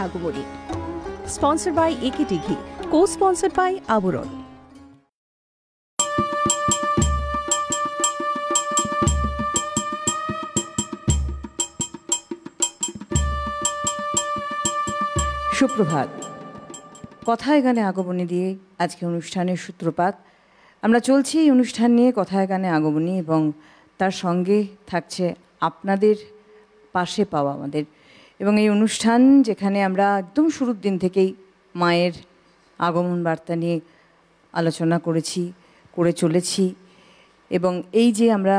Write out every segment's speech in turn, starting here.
Agamani, sponsor by একেটি ঘি, co sponsor by আবরণ। সুপ্রভাত। কথায় গানে আগমনী দিয়ে আজকে অনুষ্ঠানের সূত্রপাত। আমরা চলছি এই অনুষ্ঠান নিয়ে, কথায় গানে আগমনী, এবং তার সঙ্গে থাকছে আপনাদের পাশে পাওয়া আমাদের, এবং এই অনুষ্ঠান যেখানে আমরা একদম শুরুর দিন থেকেই মায়ের আগমন বার্তা নিয়ে আলোচনা করে চলেছি, এবং এই যে আমরা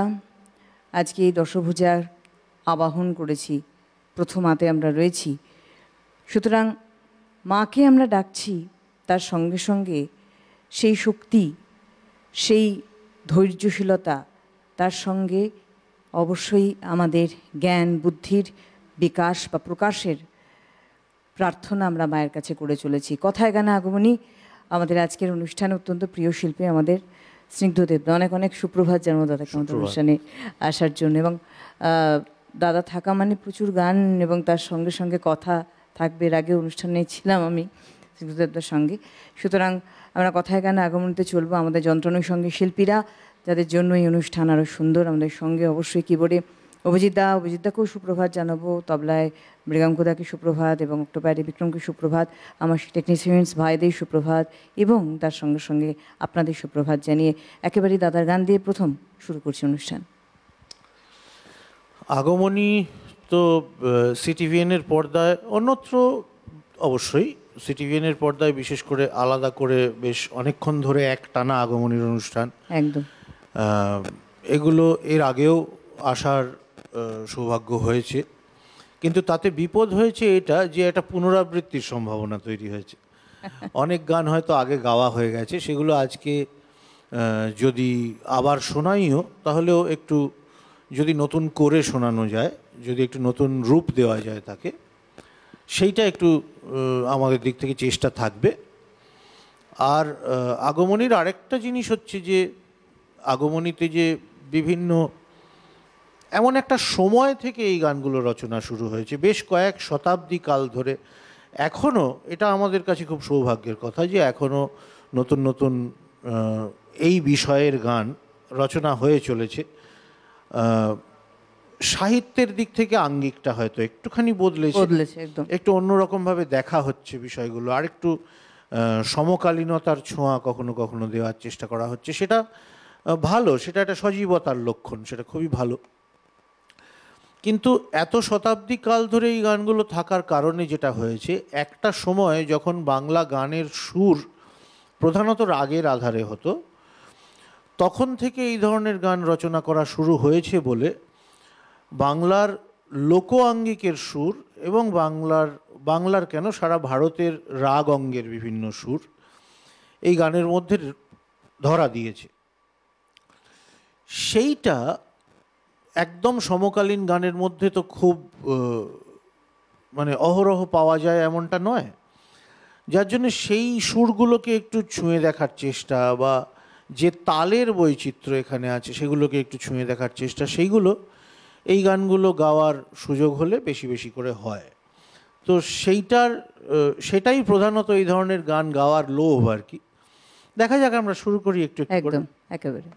আজকে এই দশভুজার আবাহন করেছি, প্রথম হাতে আমরা রয়েছি, সুতরাং মাকে আমরা ডাকছি, তার সঙ্গে সঙ্গে সেই শক্তি, সেই ধৈর্যশীলতা, তার সঙ্গে অবশ্যই আমাদের জ্ঞান বুদ্ধির বিকাশ বা প্রকাশের প্রার্থনা আমরা মায়ের কাছে করে চলেছি। কথায় গানে আগমনী আমাদের আজকের অনুষ্ঠানে অত্যন্ত প্রিয় শিল্পী আমাদের স্নিগ্ধদেব। অনেক অনেক সুপ্রভাত জানাবো দাদাকে আমাদের অনুষ্ঠানে আসার জন্য, এবং দাদা থাকা মানে প্রচুর গান এবং তার সঙ্গে সঙ্গে কথা থাকবে। এর আগে অনুষ্ঠানে ছিলাম আমি স্নিগ্ধদেবদার সঙ্গে, সুতরাং আমরা কথায় গানে আগমনীতে চলবো আমাদের যন্ত্রণার সঙ্গে শিল্পীরা, যাদের জন্য এই অনুষ্ঠান আরও সুন্দর। আমাদের সঙ্গে অবশ্যই কিবোর্ডে অভিজিৎদাকেও সুপ্রভাত জানাবো, তবলায় মৃগাঙ্কদাকে সুপ্রভাত, এবং অক্টোপারে বিক্রমকে সুপ্রভাত, আমার টেকনিশিয়ানস ভাইদের সুপ্রভাত, এবং তার সঙ্গে সঙ্গে আপনাদের সুপ্রভাত জানিয়ে একেবারেই দাদার গান দিয়ে প্রথম শুরু করছি অনুষ্ঠান। আগমনী তো সিটিভিএনের পর্দায়, অন্যত্র অবশ্যই সিটিভিএনের পর্দায় বিশেষ করে আলাদা করে বেশ অনেকক্ষণ ধরে এক টানা আগমনীর অনুষ্ঠান, একদম এগুলো এর আগেও আসার সৌভাগ্য হয়েছে, কিন্তু তাতে বিপদ হয়েছে এটা যে একটা পুনরাবৃত্তির সম্ভাবনা তৈরি হয়েছে। অনেক গান হয়তো আগে গাওয়া হয়ে গেছে, সেগুলো আজকে যদি আবার শোনাইও তাহলেও একটু যদি নতুন করে শোনানো যায়, যদি একটু নতুন রূপ দেওয়া যায় তাকে, সেইটা একটু আমাদের দিক থেকে চেষ্টা থাকবে। আর আগমনীর আরেকটা জিনিস হচ্ছে যে আগমনীতে যে বিভিন্ন এমন একটা সময় থেকে এই গানগুলো রচনা শুরু হয়েছে, বেশ কয়েক শতাব্দী কাল ধরে। এখনও এটা আমাদের কাছে খুব সৌভাগ্যের কথা যে এখনও নতুন নতুন এই বিষয়ের গান রচনা হয়ে চলেছে। সাহিত্যের দিক থেকে আঙ্গিকটা হয়তো একটুখানি বদলেছে, একটু অন্যরকমভাবে দেখা হচ্ছে বিষয়গুলো, আর একটু সমকালীনতার ছোঁয়া কখনো কখনো দেওয়ার চেষ্টা করা হচ্ছে। সেটা ভালো, সেটা একটা সজীবতার লক্ষণ, সেটা খুবই ভালো। কিন্তু এত শতাব্দী কাল ধরে এই গানগুলো থাকার কারণে যেটা হয়েছে, একটা সময় যখন বাংলা গানের সুর প্রধানত রাগের আধারে হতো, তখন থেকে এই ধরনের গান রচনা করা শুরু হয়েছে বলে বাংলার লোক আঙ্গিকের সুর এবং বাংলার কেন সারা ভারতের রাগ অঙ্গের বিভিন্ন সুর এই গানের মধ্যে ধরা দিয়েছে। সেইটা একদম সমকালীন গানের মধ্যে তো খুব মানে অহরহ পাওয়া যায় এমনটা নয়, যার জন্য সেই সুরগুলোকে একটু ছুঁয়ে দেখার চেষ্টা, বা যে তালের বৈচিত্র্য এখানে আছে সেগুলোকে একটু ছুঁয়ে দেখার চেষ্টা, সেইগুলো এই গানগুলো গাওয়ার সুযোগ হলে বেশি বেশি করে হয়। তো সেটাই প্রধানত এই ধরনের গান গাওয়ার লোভ আর কি। দেখা যাক, আমরা শুরু করি একটু একদম একেবারে।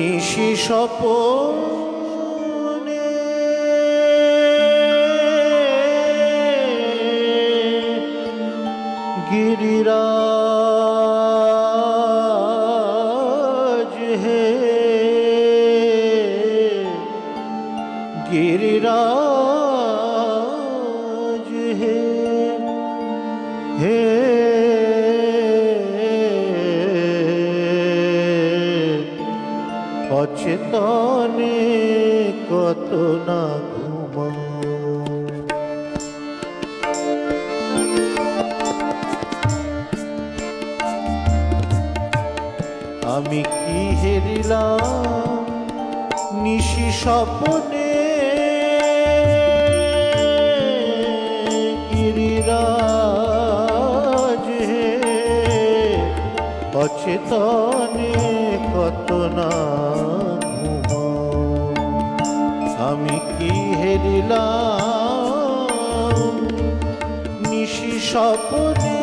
নিশি নিশি স্বপনে গিরিরাজ হে গিরিরাজ হে হে অচেতনে কত না ঘুমাও। আমি কি হেরিলাম নিশি স্বপনে গিরিরাজ হে অচেতনে কত না ঘুমাও। আমি কি হেরিলাম নিশি স্বপনে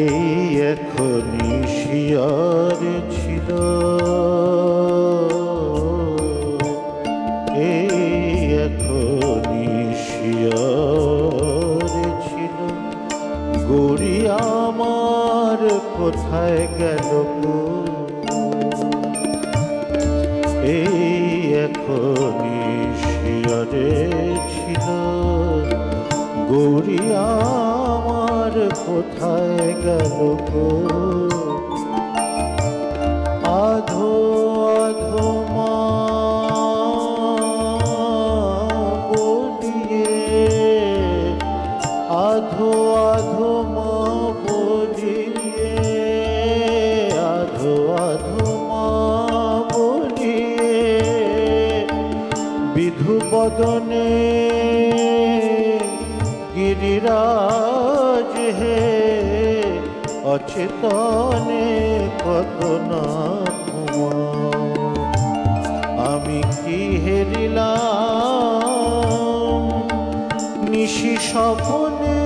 এই এখনই শিয়র ছিল এই এখনই শিয়র ছিল গৌরী আমার কোথায় গেল গো? এই এখনই শিয়রে ছিল গৌরী আমার কোথায় গেল গো? আধো আধো মা বলিয়ে আধো আধো মা বলিয়ে আধো আধো মা বলিয়ে বিধু বদনে গিরিরাজ হে অচেতনে কত না ঘুমাও। আমি কি হেরিলাম নিশি স্বপনে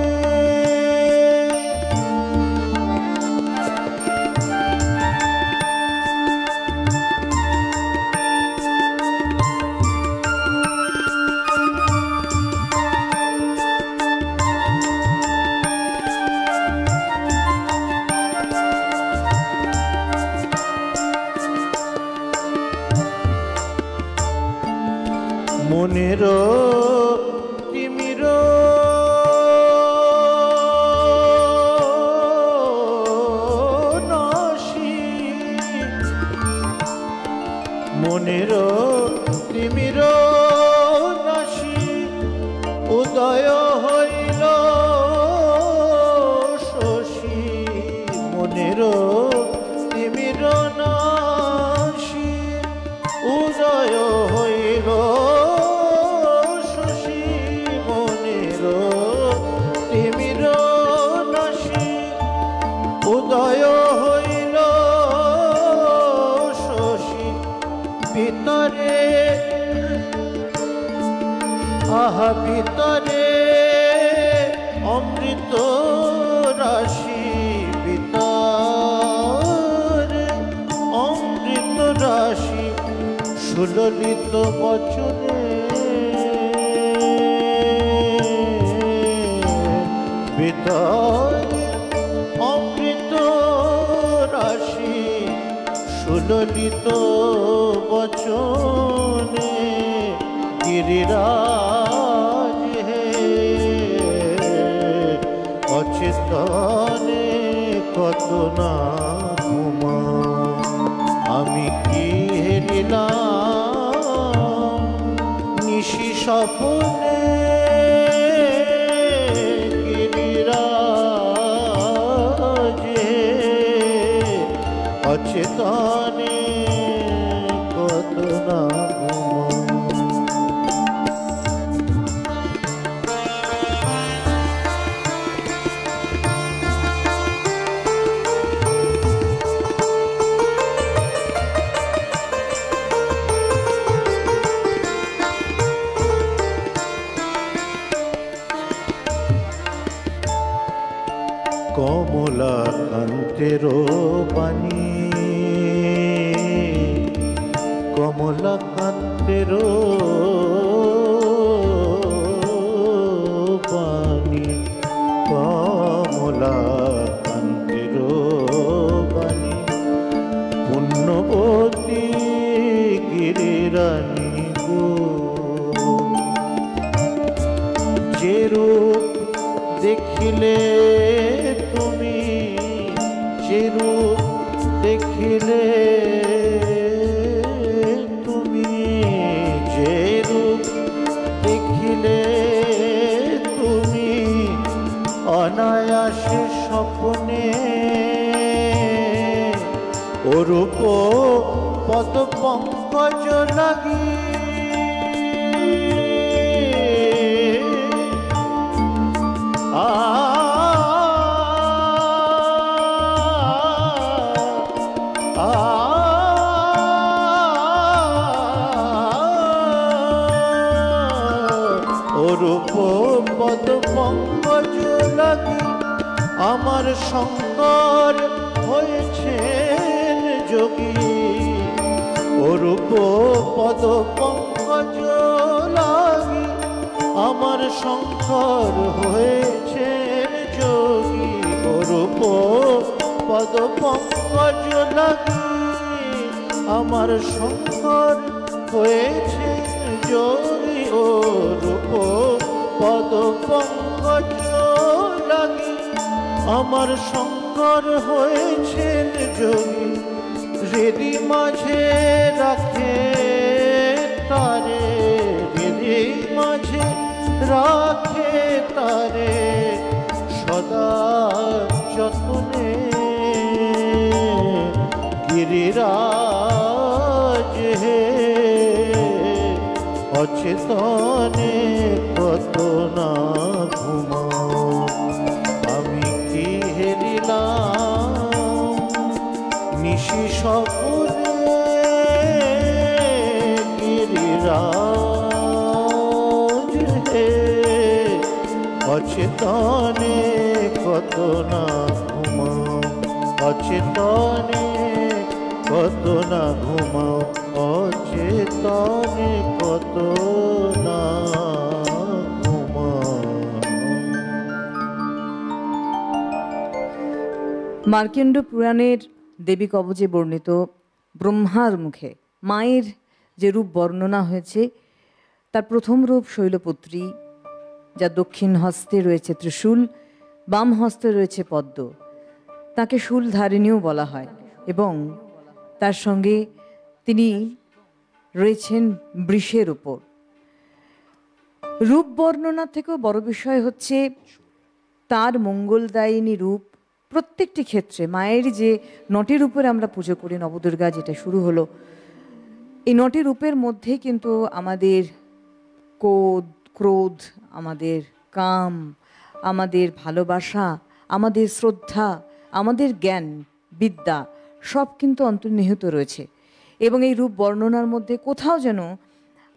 মনের তিমির নাশি মনের তিমির নাশি উদয় হইল শশী মনের তিমির নাশি উদয় হইল উদয় হইল শশী ভিতরে আহা ভিতরে অমৃত রাশি ভিতরে অমৃত রাশি সুললিত বচনে ভিতরে অমৃত রাশি সুললিত বচনে গিরিরাজ হে অচেতনে কত না ঘুমাও। আমি কি হেরিলাম নিশি স্বপনে অচেতনে কত না ঘুমাও। কমলা কান্তেরো বাণী, কমলা কান্তেরো বাণী, কমলা কান্তেরো বাণী, পুণ্যবতী গিরিরানী গো। যে রূপ দেখিলে তুমি, যে রূপ দেখিলে তুমি, যে রূপ দেখিলে তুমি, অনায়াসে স্বপ্নে অরূপ পদ পঙ্কজ লাগি, অরূপ পদ পঙ্কজ লাগি, আমার শঙ্কর হয়েছেন যোগী। অরূপ পদ পঙ্কজ লাগি, আমার শঙ্কর হয়েছেন যোগী। অরূপ পদ পঙ্কজ লাগি, আমার শঙ্কর হয়েছেন যোগী। অরূপ পদ পঙ্কজ লাগি, আমার শঙ্কর হয়েছেন যোগী। হৃদি মাঝে রাখে তারে, হৃদি মাঝে রাখে তারে, সদা যত্নে গিরিরাজ হে। অচেতনে কত না ঘুমাও, আমি কি হেরিলাম নিশি সপনে গিরিরাজ হে। অচেতনে কত না ঘুমাও, অচেতনে কত না ঘুমাও, অচেতনে কত না ঘুমাও। মার্কণ্ড পুরাণের দেবী কবচে বর্ণিত ব্রহ্মার মুখে মায়ের যে রূপ বর্ণনা হয়েছে, তার প্রথম রূপ শৈলপুত্রী, যা দক্ষিণ হস্তে রয়েছে ত্রিশূল, বাম হস্তে রয়েছে পদ্ম। তাকে শূলধারিণীও বলা হয় এবং তার সঙ্গে তিনি রয়েছেন বৃষের উপর। রূপ বর্ণনা থেকেও বড় বিষয় হচ্ছে তার মঙ্গলদায়িনী রূপ। প্রত্যেকটি ক্ষেত্রে মায়ের যে নটি রূপের আমরা পুজো করি, নবদুর্গা যেটা শুরু হলো, এই নটি রূপের মধ্যেই কিন্তু আমাদের ক্রোধ, আমাদের কাম, আমাদের ভালোবাসা, আমাদের শ্রদ্ধা, আমাদের জ্ঞান বিদ্যা সব কিন্তু অন্তর্নিহিত রয়েছে। এবং এই রূপ বর্ণনার মধ্যে কোথাও যেন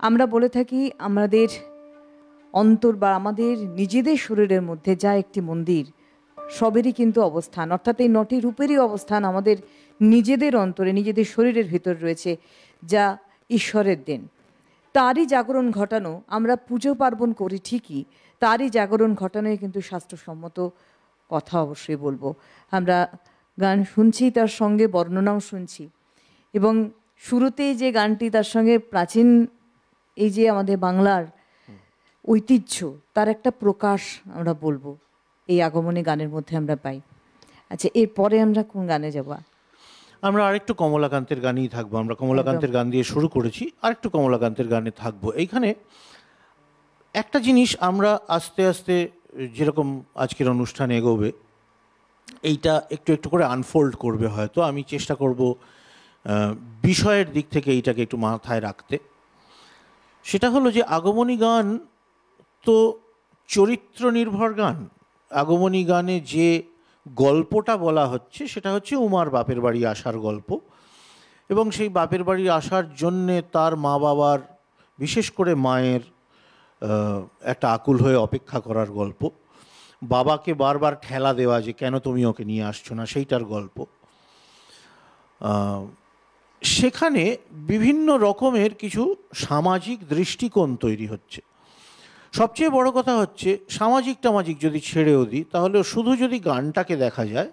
আমরা বলে থাকি আমাদের অন্তর বা আমাদের নিজেদের শরীরের মধ্যে যা একটি মন্দির, সবেরই কিন্তু অবস্থান, অর্থাৎ এই নটি রূপেরই অবস্থান আমাদের নিজেদের অন্তরে, নিজেদের শরীরের ভিতর রয়েছে, যা ঈশ্বরের দেন। তারই জাগরণ ঘটানো, আমরা পুজো পার্বণ করি ঠিকই, তারই জাগরণ ঘটানোই কিন্তু শাস্ত্রসম্মত কথা অবশ্যই বলবো। আমরা গান শুনছি, তার সঙ্গে বর্ণনাও শুনছি, এবং শুরুতেই যে গানটি, তার সঙ্গে প্রাচীন এই যে আমাদের বাংলার ঐতিহ্য, তার একটা প্রকাশ আমরা বলবো এই আগমনী গানের মধ্যে আমরা পাই। আচ্ছা, এরপরে আমরা কোন গানে যাব? আমরা আরেকটু কমলাকান্তের গানেই থাকবো। আমরা কমলাকান্তের গান দিয়ে শুরু করেছি, আরেকটু কমলাকান্তের গানে থাকবো। এইখানে একটা জিনিস আমরা আস্তে আস্তে যেরকম আজকের অনুষ্ঠান এগোবে, এইটা একটু একটু করে আনফোল্ড করবে হয়তো। আমি চেষ্টা করব বিষয়ের দিক থেকে এইটাকে একটু মাথায় রাখতে। সেটা হলো যে আগমনী গান তো চরিত্র নির্ভর গান। আগমনী গানে যে গল্পটা বলা হচ্ছে সেটা হচ্ছে উমার বাপের বাড়ি আসার গল্প, এবং সেই বাপের বাড়ি আসার জন্যে তার মা বাবার, বিশেষ করে মায়ের একটা আকুল হয়ে অপেক্ষা করার গল্প। বাবাকে বারবার ঠেলা দেওয়া যে কেন তুমি ওকে নিয়ে আসছো না, সেইটার গল্প। সেখানে বিভিন্ন রকমের কিছু সামাজিক দৃষ্টিকোণ তৈরি হচ্ছে। সবচেয়ে বড় কথা হচ্ছে সামাজিক টামাজিক যদি ছেড়েও দিই, তাহলে শুধু যদি গানটাকে দেখা যায়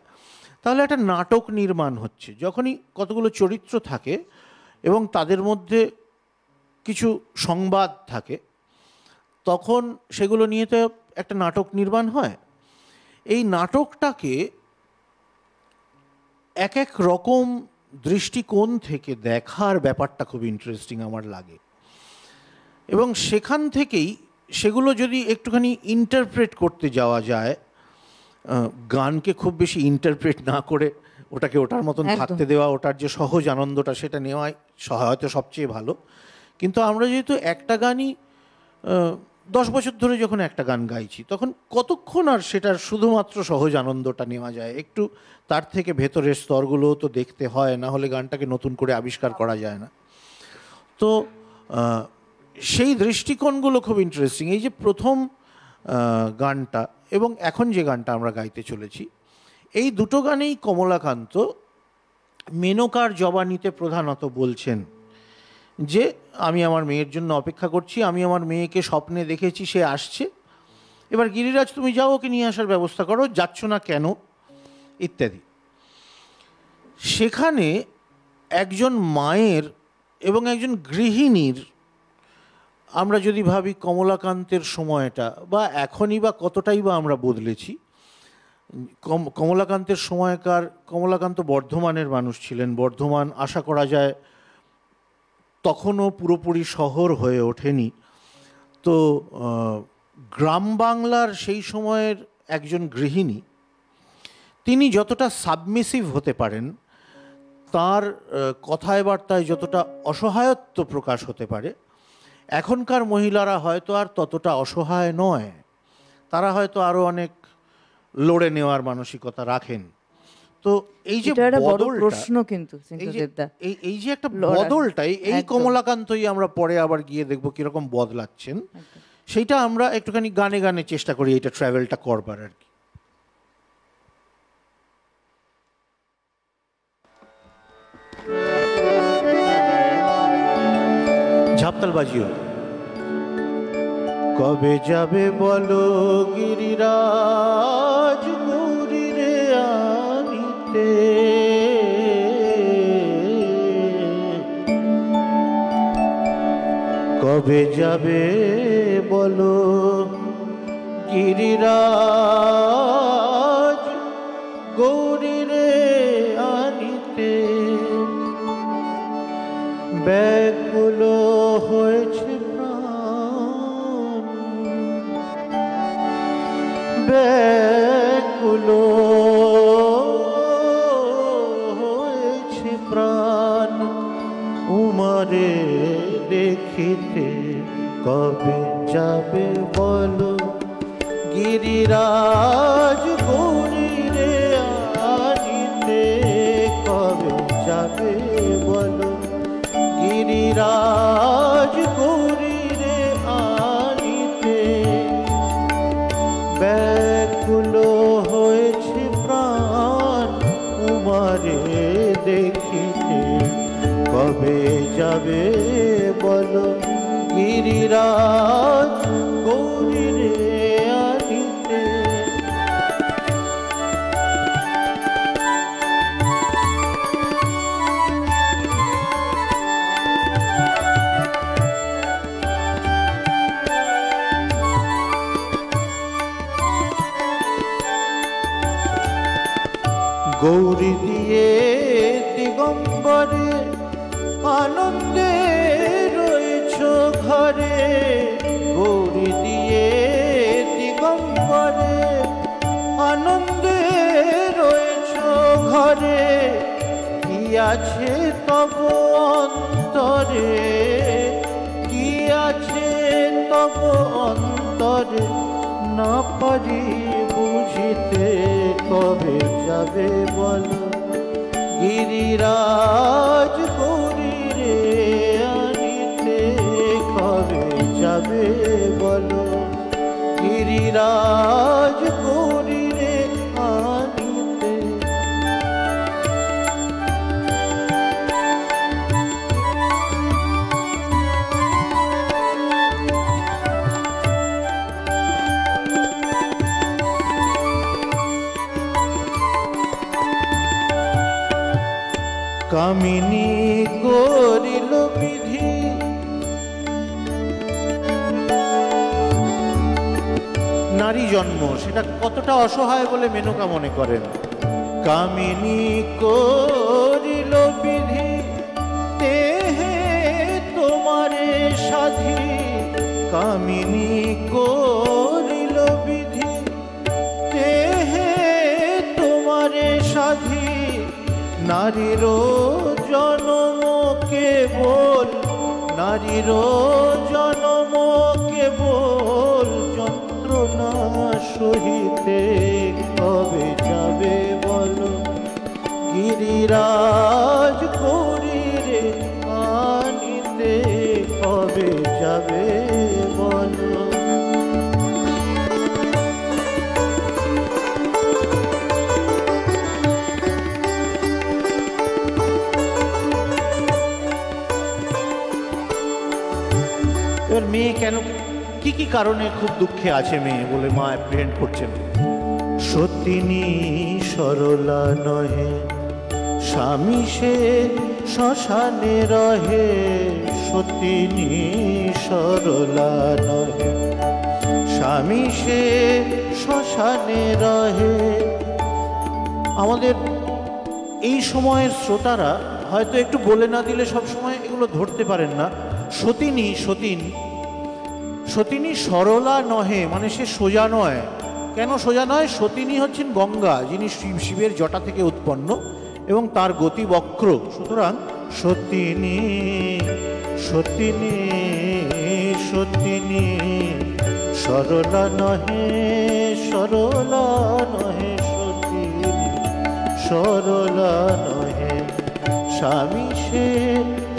তাহলে একটা নাটক নির্মাণ হচ্ছে। যখনই কতগুলো চরিত্র থাকে এবং তাদের মধ্যে কিছু সংবাদ থাকে, তখন সেগুলো নিয়ে তো একটা নাটক নির্মাণ হয়। এই নাটকটাকে এক এক রকম দৃষ্টিকোণ থেকে দেখার ব্যাপারটা খুব ইন্টারেস্টিং আমার লাগে, এবং সেখান থেকেই সেগুলো যদি একটুখানি ইন্টারপ্রেট করতে যাওয়া যায়, গানকে খুব বেশি ইন্টারপ্রেট না করে ওটাকে ওটার মতন থাকতে দেওয়া, ওটার যে সহজ আনন্দটা সেটা নেওয়াই হয়তো সবচেয়ে ভালো। কিন্তু আমরা যেহেতু একটা গানই 10 বছর ধরে যখন একটা গান গাইছি, তখন কতক্ষণ আর সেটার শুধুমাত্র সহজ আনন্দটা নেওয়া যায়? একটু তার থেকে ভেতরের স্তরগুলোও তো দেখতে হয়, না হলে গানটাকে নতুন করে আবিষ্কার করা যায় না। তো সেই দৃষ্টিকোণগুলো খুব ইন্টারেস্টিং। এই যে প্রথম গানটা এবং এখন যে গানটা আমরা গাইতে চলেছি, এই দুটো গানেই কমলাকান্ত মেনকার জবানিতে প্রধানত বলছেন যে আমি আমার মেয়ের জন্য অপেক্ষা করছি, আমি আমার মেয়েকে স্বপ্নে দেখেছি, সে আসছে, এবার গিরিরাজ তুমি যাও ওকে নিয়ে আসার ব্যবস্থা করো, যাচ্ছ না কেন, ইত্যাদি। সেখানে একজন মায়ের এবং একজন গৃহিণীর, আমরা যদি ভাবি কমলাকান্তের সময়টা বা এখনই বা কতটাই বা আমরা বদলেছি, কমলাকান্তের সময়কার, কমলাকান্ত বর্ধমানের মানুষ ছিলেন। বর্ধমান আশা করা যায় তখনও পুরোপুরি শহর হয়ে ওঠেনি। তো গ্রাম বাংলার সেই সময়ের একজন গৃহিণী, তিনি যতটা সাবমিসিভ হতে পারেন, তার কথায় বার্তায় যতটা অসহায়ত্ব প্রকাশ হতে পারে, এখনকার মহিলারা হয়তো আর ততটা অসহায় নয়। তারা হয়তো আরও অনেক লড়ে নেওয়ার মানসিকতা রাখেন। তো এই যে প্রশ্ন, কিন্তু এই যে একটা বদলটাই, এই কমলাকান্তই আমরা পরে আবার গিয়ে দেখবো কিরকম বদলাচ্ছেন, সেইটা আমরা একটুখানি গানে গানে চেষ্টা করি এটা ট্রাভেলটা করবার আর কি। ঝাপতাল বাজিও। কবে যাবে বলো গিরিরাজ গৌরী রে আনিতে, কবে যাবে বলো গিরিরাজ গৌরী রে আনিতে, ব্যাকুল হয়েছে প্রাণ, ব্যাকুল হয়েছে প্রাণ, উমারে দেখিতে কবে যাবে বলো গিরিরাজ গৌরী রে আনিতে, কবে যাবে বলো গিরিরাজ গৌরী রে আনিতে, ব্যাকুল হয়েছে প্রাণ, উমারে দেখিতে কবে যাবে বলো গিরিরাজ গৌরী রে আনিতে। গৌরী দিয়ে দিগম্বরে আনন্দে রয়েছ ঘরে, গৌরী দিয়ে দিগম্বরে আনন্দে রয়েছ ঘরে, কি আছে তব অন্তরে, কি আছে তব অন্তরে, না পারি বুঝিতে কবে যাবে বলো গিরিরাজ গৌরী রে আনিতে, কবে যাবে বলো গিরিরাজ গৌরী কামিনী করিল বিধি, নারী জন্ম সেটা কতটা অসহায় বলে মেনকা মনে করেন। কামিনী করিল বিধি, দেহে তোমারে সাধি। কামিনী করিল বিধি, দেহে তোমারে সাধি। নারীর জন্ম কেবল, নারীর জন্ম কেবল যন্ত্রণা সহিতে কবে যাবে বলো। গিরিরাজ গৌরীরে আনিতে কবে যাবে বলো। এবার মেয়ে কেন, কি কি কারণে খুব দুঃখে আছে মেয়ে বলে মা অ্যাপ্রিহেন্ড করছেন। সতিনী সরলা নহে, স্বামী সে শ্মশানে রহে। সতিনী সরলা নহে, স্বামী সে শ্মশানে রহে। আমাদের এই সময়ের শ্রোতারা হয়তো একটু বলে না দিলে সব সময় এগুলো ধরতে পারেন না। সতিনী, সতিনী সরলা নহে মানে সে সোজা নয়। কেন সোজা নয়? সতিনী হচ্ছেন গঙ্গা, যিনি শিবের জটা থেকে উৎপন্ন এবং তার গতি বক্র। সুতরাং সতিনী সতিনী সতিনী সরলা নহে, সরলা নহে। সতিনী সরলা নহে, স্বামী সে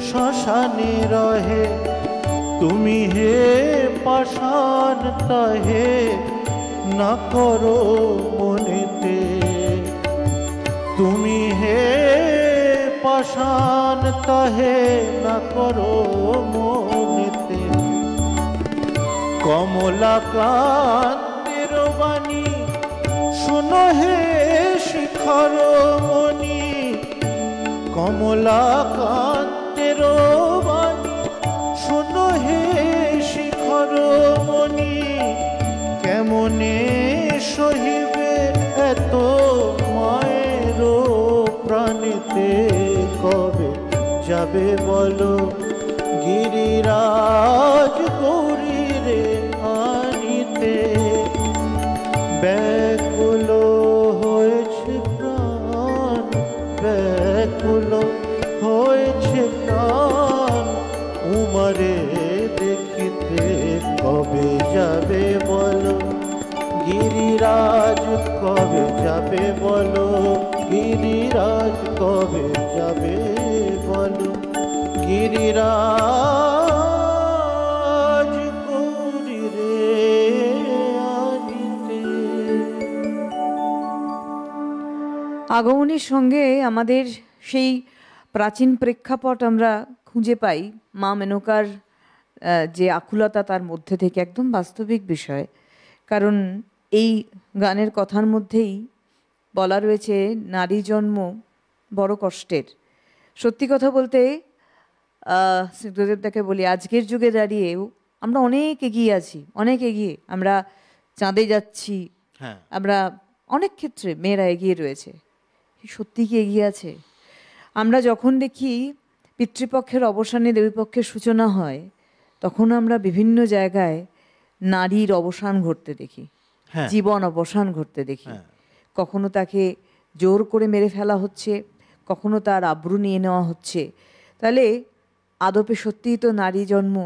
শ্মশানে রহে। তুমি হে পাষাণ তাহে না করো মনেতে। তুমি হে পাষাণ তাহে না করো মনেতে। কমলাকান্তের বাণী শুনো হে শিখর মণি। কমলাকান্তের বাণী শুনো হে শিখর মণি। কেমনে সহিবে এত মায়ের প্রাণীতে কবে যাবে বলো। গিরিরাজ গৌরীরে আনিতে ব্যাকুল হয়েছে প্রাণ, ব্যাকুল হয়েছে প্রাণ। উমারে দেখিতে কবে যাবে বলো। গিরিরাজ কবে যাবে বলো। গিরিরাজ কবে যাবে বলো। গিরিরাজ গৌরীরে আনিতে। আগমনীর সঙ্গে আমাদের সেই প্রাচীন প্রেক্ষাপট আমরা খুঁজে পাই। মা মেনকার যে আকুলতা তার মধ্যে থেকে একদম বাস্তবিক বিষয়। কারণ এই গানের কথার মধ্যেই বলা রয়েছে নারী জন্ম বড় কষ্টের। সত্যি কথা বলতে স্নিগ্ধদেবদাকে বলি, আজকের যুগে দাঁড়িয়েও আমরা অনেক এগিয়ে আছি, অনেক এগিয়ে। আমরা চাঁদে যাচ্ছি, আমরা অনেক ক্ষেত্রে মেয়েরা এগিয়ে রয়েছে। সত্যি কি এগিয়ে আছে? আমরা যখন দেখি পিতৃপক্ষের অবসানে দেবীপক্ষের সূচনা হয়, তখন আমরা বিভিন্ন জায়গায় নারীর অবসান ঘটতে দেখি, জীবন অবসান ঘটতে দেখি। কখনো তাকে জোর করে মেরে ফেলা হচ্ছে, কখনো তার আব্রু নিয়ে নেওয়া হচ্ছে। তাহলে আদপে সত্যিই তো নারী জন্ম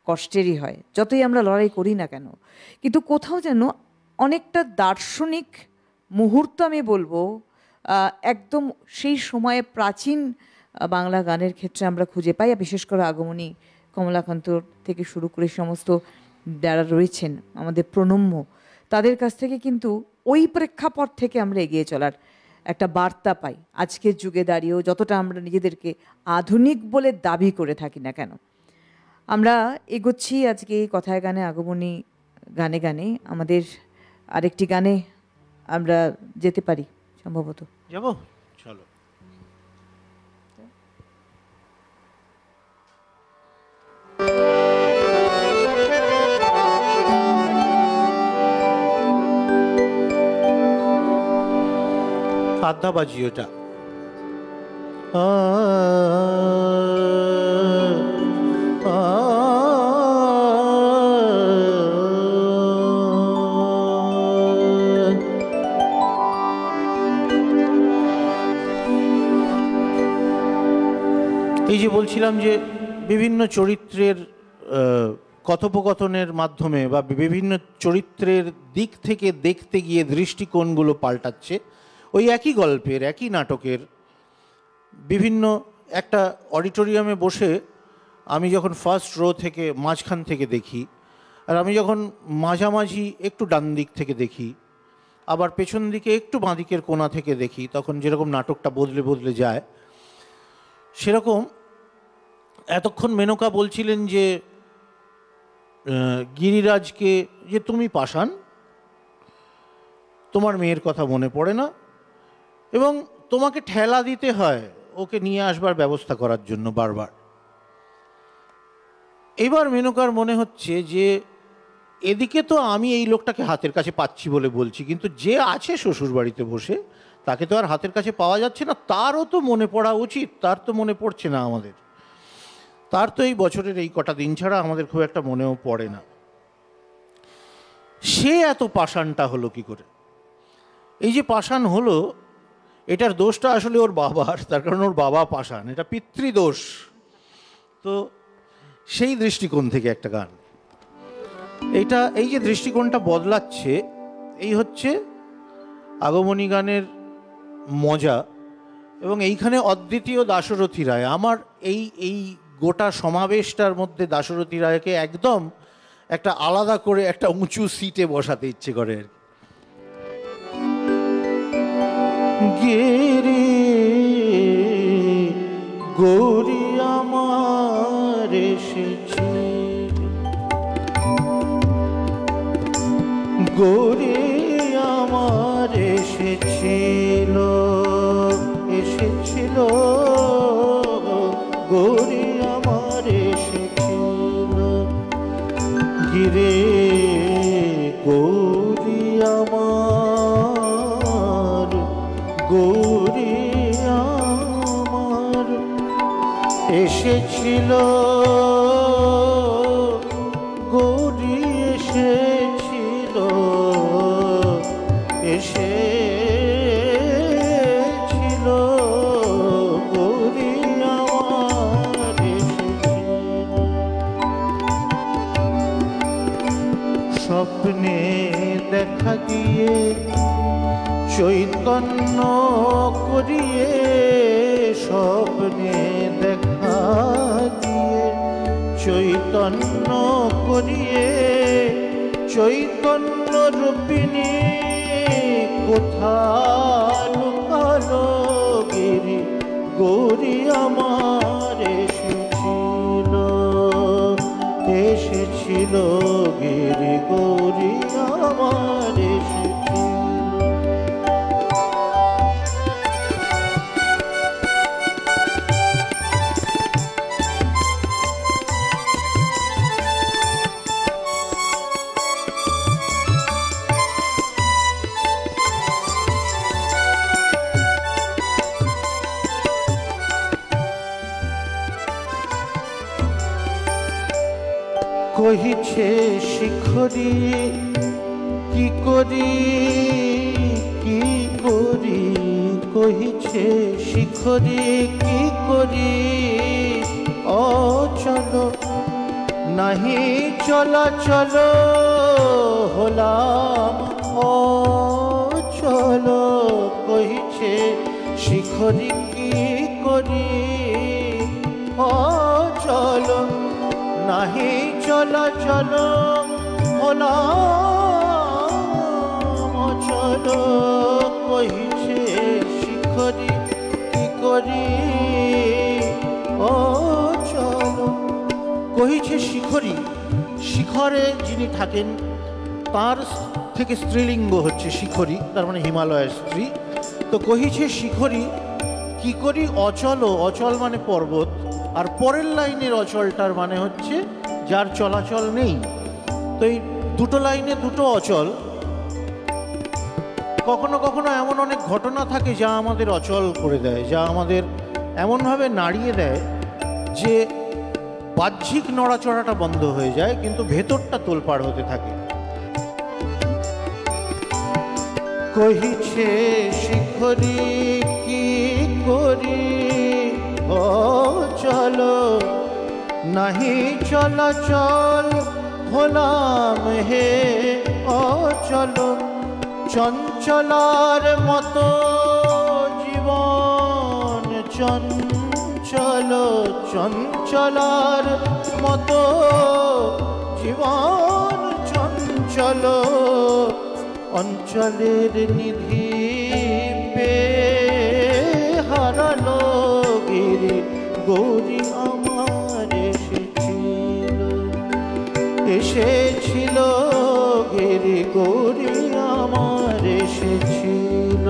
কষ্টেরই হয়, যতই আমরা লড়াই করি না কেন। কিন্তু কোথাও যেন অনেকটা দার্শনিক মুহূর্ত আমি বলবো একদম সেই সময়ে প্রাচীন বাংলা গানের ক্ষেত্রে আমরা খুঁজে পাই। বিশেষ করে আগমনী, কমলাকান্ত থেকে শুরু করে সমস্ত যারা রয়েছেন আমাদের প্রণম্য, তাদের কাছ থেকে কিন্তু ওই প্রেক্ষাপট থেকে আমরা এগিয়ে চলার একটা বার্তা পাই। আজকের যুগে দাঁড়িয়েও যতটা আমরা নিজেদেরকে আধুনিক বলে দাবি করে থাকি না কেন, আমরা এগোচ্ছি আজকে কথায় গানে আগমনী গানে গানে। আমাদের আরেকটি গানে আমরা যেতে পারি সম্ভবত। যাব, চলো। পর্দাবাজি ওটা। এই যে বলছিলাম যে বিভিন্ন চরিত্রের কথোপকথনের মাধ্যমে বা বিভিন্ন চরিত্রের দিক থেকে দেখতে গিয়ে দৃষ্টিকোণগুলো পাল্টাচ্ছে। ওই একই গল্পের, একই নাটকের বিভিন্ন একটা অডিটোরিয়ামে বসে আমি যখন ফার্স্ট রো থেকে মাঝখান থেকে দেখি, আর আমি যখন মাঝামাঝি একটু ডান দিক থেকে দেখি, আবার পেছন দিকে একটু বাঁ দিকের কোণা থেকে দেখি, তখন যেরকম নাটকটা বদলে বদলে যায়, সেরকম এতক্ষণ মেনকা বলছিলেন যে গিরিরাজকে যে তুমি পাষাণ, তোমার মেয়ের কথা মনে পড়ে না এবং তোমাকে ঠেলা দিতে হয় ওকে নিয়ে আসবার ব্যবস্থা করার জন্য বারবার। এবার মেনকার মনে হচ্ছে যে এদিকে তো আমি এই লোকটাকে হাতের কাছে পাচ্ছি বলে বলছি, কিন্তু যে আছে শ্বশুর বাড়িতে বসে তাকে তো আর হাতের কাছে পাওয়া যাচ্ছে না, তারও তো মনে পড়া উচিত, তার তো মনে পড়ছে না আমাদের, তার তো এই বছরের এই কটা দিন ছাড়া আমাদের খুব একটা মনেও পড়ে না। সে এত পাষাণটা হলো কি করে? এই যে পাষাণ হলো, এটার দোষটা আসলে ওর বাবার, তার কারণ ওর বাবা পাষাণ, এটা পিতৃদোষ। তো সেই দৃষ্টিকোণ থেকে একটা গান, এইটা এই যে দৃষ্টিকোণটা বদলাচ্ছে, এই হচ্ছে আগমনী গানের মজা। এবং এইখানে অদ্বিতীয় দাশরথী রায়, আমার এই গোটা সমাবেশটার মধ্যে দাশরথী রায়কে একদম একটা আলাদা করে একটা উঁচু সিটে বসাতে ইচ্ছে করে আর কি। গেরে গৌরী আমার এসেছে, গৌরী আমার এসেছিল, এসেছিল, গৌরী আমার এসেছিল, গিরে গৌরী আমার, গৌরী আমার এসেছিল, গৌরী এসেছিল, এসেছিল, গৌরী আমার এসেছিল। স্বপ্নে দেখা দিয়ে চৈতন্য করিয়ে, স্বপ্নে দেখা দিয়ে চৈতন্য করিয়ে, চৈতন্য রূপিণী কোথা লুকালো, গিরি গৌরী আমার এসেছিল, এসেছিল, গিরি গৌরী আমার এসেছিল। কহিছে শিখরি কি করি, কি করি, কহিছে শিখরি কি করি, অচল নাহি চলাচল, হলাম অচল, কহিছে শিখরি কি করি, অচল নাহি চলাচল, হলাম অচল, কহিছে শিখরি কি করি, অচল। কহিছে শিখরি, শিখরে যিনি থাকেন তার থেকে স্ত্রীলিঙ্গ হচ্ছে শিখরি, তার মানে হিমালয়ের স্ত্রী। তো কহিছে শিখরি কি করি, অচল, অচল মানে পর্বত, আর পরের লাইনের অচলটার মানে হচ্ছে যার চলাচল নেই। তো এই দুটো লাইনে দুটো অচল। কখনো কখনো এমন অনেক ঘটনা থাকে যা আমাদের অচল করে দেয়, যা আমাদের এমনভাবে নাড়িয়ে দেয় যে বাহ্যিক নড়াচড়াটা বন্ধ হয়ে যায়, কিন্তু ভেতরটা তোলপাড় হতে থাকে। কহিছে শিখরি কি করি ও চলো, নাহি চলাচল হলাম হে অচল। চঞ্চলার মতো জীবন চঞ্চল, চঞ্চলার মতো জীবন চঞ্চল। অঞ্চলের নিধি পে হারালো গিরি গৌরী আমার এসেছিল, এসেছিল গিরি গৌরী আমার এসেছিল।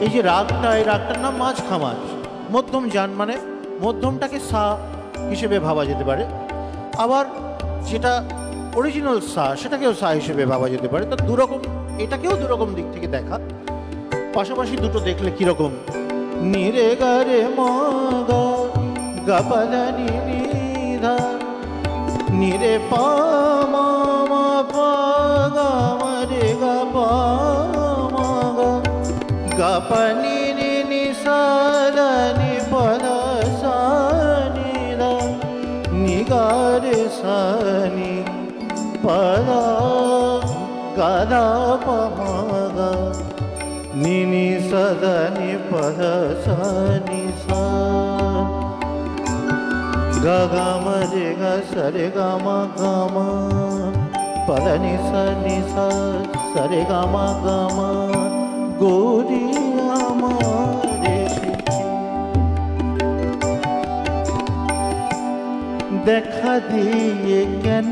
এই যে রাগটা, এই রাগটার নাম মাঝ খামাজ, মধ্যম যান, মানে মধ্যমটাকে সা হিসেবে ভাবা যেতে পারে, আবার যেটা অরিজিনাল সা সেটাকেও সা হিসেবে ভাবা যেতে পারে। তো দুরকম, এটাকেও দুরকম দিক থেকে দেখা, পাশাপাশি দুটো দেখলে কিরকম। নিরে গারে মগা গাপাদানি নিধা, নিরে পা মা মা পা গা রে গা পা মা গা, গাপানি নি নি সা দা নি পা দা সা নি দা, নি গা রে সা নি পা দা গা দা পা মা গা, নি নি সা দা নি পা দা সা নি সা, গা গা মা রে গা সা রে গা মা পা দা নি সা সা রে গা মা গৌরী আমার এসেছে। দেখা দিয়ে কেন,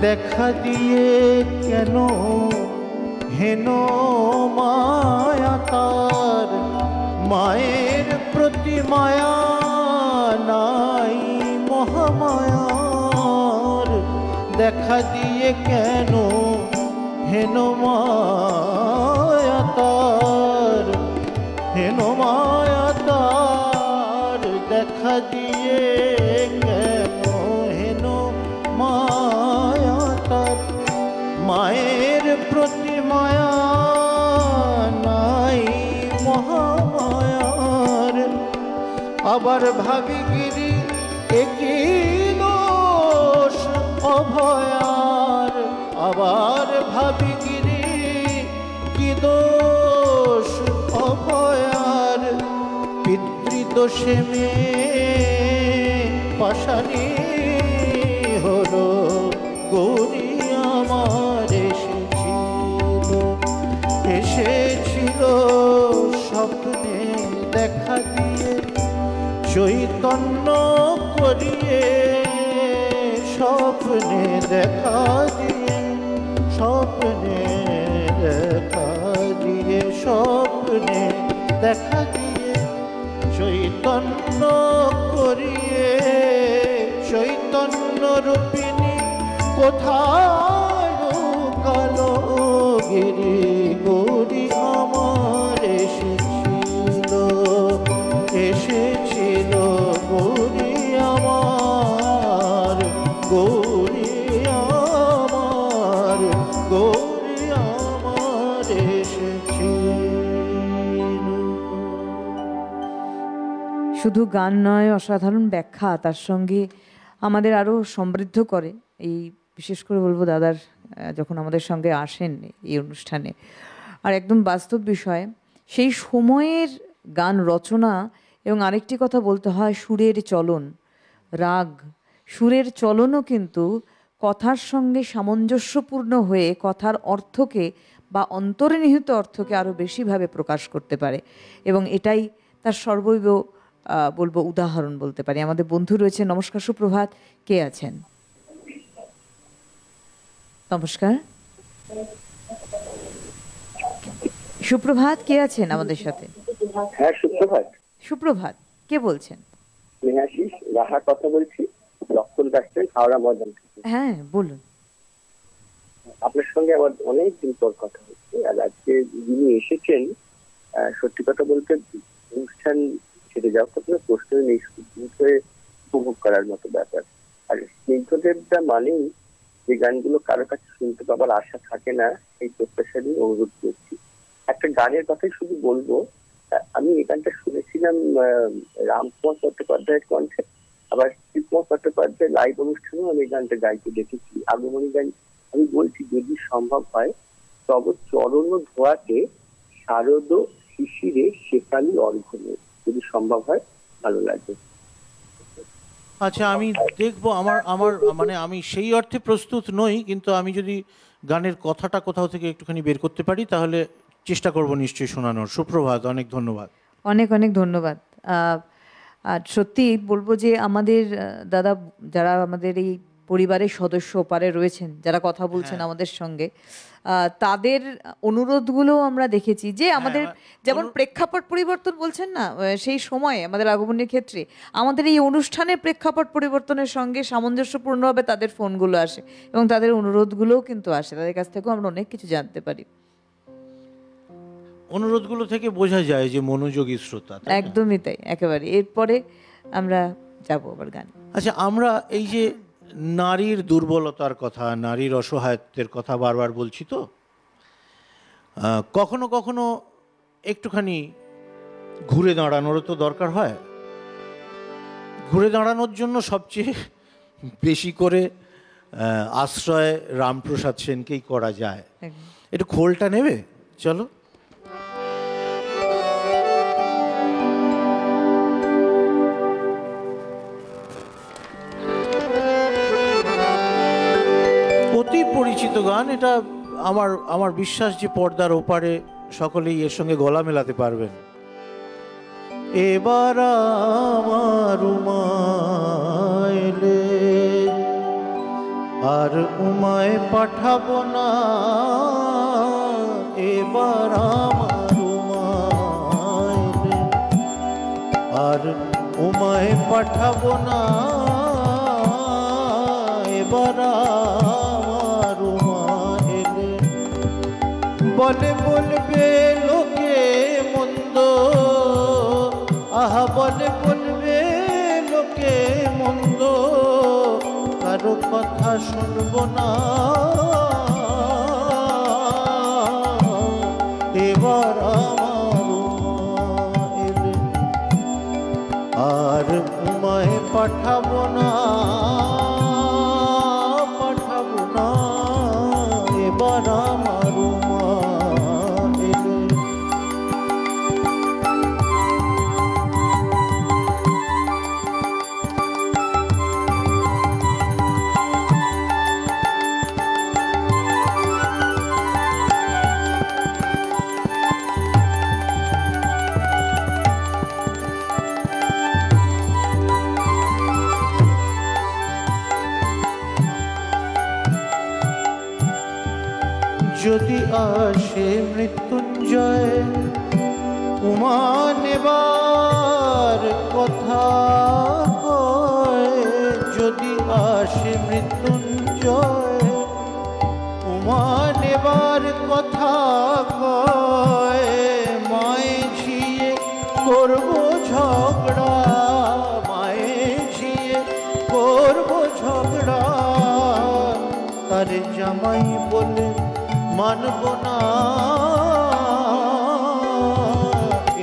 দেখা দিয়ে কেন হেন মায়া তার, মায়ের প্রতি মায়া নাই মহামায়ার। দেখা দিয়ে কেন হেন মায়া তার, হেন মায়া তার। দেখা দিয়ে কেন হেন মায়া তার, মায়ের প্রতি মায়া নাই মহামায়ার। আবার ভাবি গিরি একই দোষ অভয়ার, আবার ভাবি গিরি কি দোষ অভয়ার। পিতৃদোষে মেয়ে পাশানি হলো গৌরী আমার এসেছিল, এসেছিল স্বপ্নে দেখা দিয়ে, চৈতন্য করিয়ে স্বপ্নে দেখা দিয়ে, স্বপ্নে দেখা দিয়ে, স্বপ্নে দেখা দিয়ে, চৈতন্য করিয়ে। চৈতন্য রূপিণী কোথায় লুকালো গিরি গৌরী আমার এসেছিল, এসেছিল গৌরী আমার, গৌরী আমার, গৌরী আমার এসেছিল। শুধু গান নয়, অসাধারণ ব্যাখ্যা তার সঙ্গে আমাদের আরও সমৃদ্ধ করে। এই বিশেষ করে বলবো দাদার যখন আমাদের সঙ্গে আসেন এই অনুষ্ঠানে, আর একদম বাস্তব বিষয় সেই সময়ের গান রচনা। এবং আরেকটি কথা বলতে হয়, সুরের চলন, রাগ, সুরের চলনও কিন্তু কথার সঙ্গে সামঞ্জস্যপূর্ণ হয়ে কথার অর্থকে বা অন্তর্নিহিত অর্থকে আরও বেশিভাবে প্রকাশ করতে পারে। এবং এটাই তার সর্বৈব বলবো উদাহরণ বলতে পারি। আমাদের বন্ধু রয়েছে। নমস্কার, সুপ্রভাত, কে আছেন? নমস্কার, সুপ্রভাত, কে আছেন আমাদের সাথে? হ্যাঁ, সুপ্রভাত। সুপ্রভাত, কে বলছেন? স্নেহাশিস রাহা কথা বলছি, লক্ষণ দাসেন, হাওড়া ময়দান। হ্যাঁ, বলুন। আপনার সঙ্গে আমার অনেক দিন পর কথা হচ্ছে। আর আজকে যিনি এসেছেন, সত্যি কথা বলতে অনুষ্ঠান ছেড়ে যাওয়ার কোনো প্রশ্নই নেই, উপভোগ করার মতো ব্যাপার। আর স্নিগ্ধদেবদা মানেই যে গানগুলো কারো কাছে শুনতে পাবার আশা থাকে না, এই প্রত্যাশা নিয়ে অনুরোধ করছি। একটা গানের কথাই শুধু বলবো, আমি এই গানটা শুনেছিলাম রামকুমার চট্টোপাধ্যায়ের কণ্ঠে, আবার শ্রীকুমার চট্টোপাধ্যায়ের লাইভ অনুষ্ঠানেও আমি এই গানটা গাইতে দেখেছি। আগমনী গান আমি বলছি, যদি সম্ভব হয় তব চরণ ধোয়াতে শারদ শিশিরে শেফালি অর্ঘ্যে, যদি সম্ভব হয় ভালো লাগবে। আচ্ছা, আমি দেখবো। আমার আমার মানে আমি সেই অর্থে প্রস্তুত নই, কিন্তু আমি যদি গানের কথাটা কোথাও থেকে একটুখানি বের করতে পারি তাহলে চেষ্টা করব নিশ্চয়ই শোনানোর। সুপ্রভাত, অনেক ধন্যবাদ। অনেক অনেক ধন্যবাদ। আর সত্যি বলবো যে আমাদের দাদা, যারা আমাদের এই পরিবারের সদস্য ওপারে রয়েছেন, যারা কথা বলছেন আমাদের সঙ্গে, তাদের অনুরোধগুলো আমরা দেখেছি যে আমাদের যেমন প্রেক্ষাপট পরিবর্তন বলছেন না, সেই সময়ে আমাদের আগমনের ক্ষেত্রে আমাদের এই অনুষ্ঠানের প্রেক্ষাপট পরিবর্তনের সঙ্গে সামঞ্জস্যপূর্ণভাবে তাদের ফোনগুলো আসে এবং তাদের অনুরোধগুলোও কিন্তু আসে। তাদের কাছ থেকেও আমরা অনেক কিছু জানতে পারি। অনুরোধগুলো থেকে বোঝা যায় যে মনোযোগী শ্রোতা। একদমই তাই, একেবারে। এরপরে আমরা যাবো আবার গান। আচ্ছা, আমরা এই যে নারীর দুর্বলতার কথা, নারীর অসহায়ত্বের কথা বারবার বলছি, তো কখনো কখনো একটুখানি ঘুরে দাঁড়ানোরও তো দরকার হয়। ঘুরে দাঁড়ানোর জন্য সবচেয়ে বেশি করে আশ্রয় রামপ্রসাদ সেনকেই করা যায়। একটু খোলটা নেবে? চলো। অতি পরিচিত গান এটা। আমার বিশ্বাস যে পর্দার ওপারে সকলেই এর সঙ্গে গলা মেলাতে পারবেন। এবার আমার উমায় এলে আর উমায় পাঠাবো না, এবার আমার উমায় এলে আর উমায় পাঠাবো না, এবার আমার উমায় এলে বলে বলবে লোকে মন্দ, আহা বলে বলবে লোকে মন্দ, কারো কথা শুনবো না, এবার আমার উমায় এলে আর উমায় পাঠাবো না, পাঠাবো না, এবার আমার উমায় এলে। যদি আসে মৃত্যুঞ্জয় উমা নেবার কথা কয়, যদি আসে মৃত্যুঞ্জয় উমা নেবার কথা কয়, মায়ে ঝিয়ে করবো ঝগড়া, মায়ে ঝিয়ে করবো ঝগড়া, তারে জামাই বলে মানব না,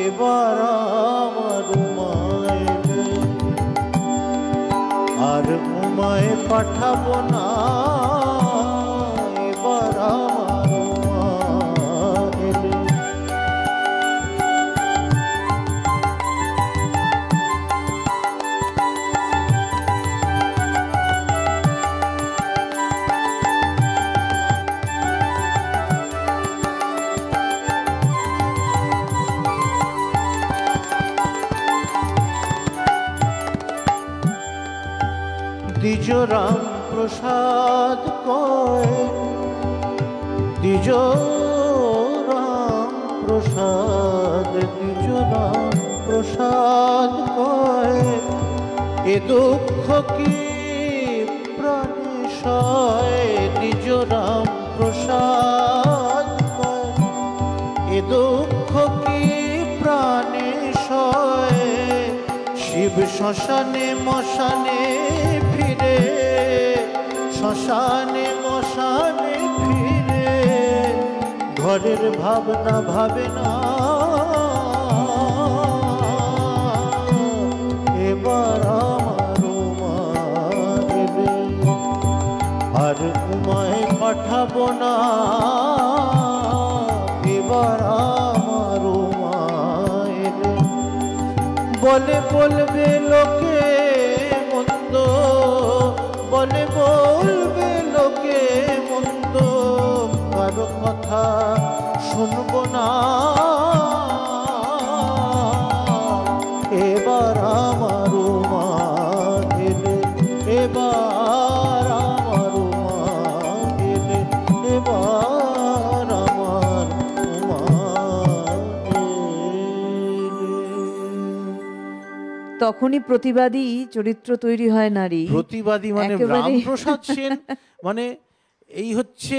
এবার আমার উমায় এলে আর উমায় পাঠাবো না, এবার আমার উমায় এলে। দ্বিজ রাম প্রসাদ কয়, দ্বিজ রাম প্রসাদ, দ্বিজ রাম প্রসাদ কয়, এ দুঃখ কি প্রাণে সয়, দ্বিজ রাম শিব শ্মশানে মশানে ফিরে, শ্মশানে মশানে ফিরে, ঘরের ভাবনা ভাবে না, এবার আমার উমা এলে আর উমায় পাঠাবো না, এবার আমার উমা এলে বলে বলবে লোকে মন্দ, বলে বলবে লোকে মন্দ, কারো কথা শুনবো না, এবার আমার উমা এলে, এবার আমার উমা এলে, এবার আমার উমা এলে। তখনই প্রতিবাদী চরিত্র তৈরি হয় নারী। প্রতিবাদী মানে রামপ্রসাদ সেন, মানে এই হচ্ছে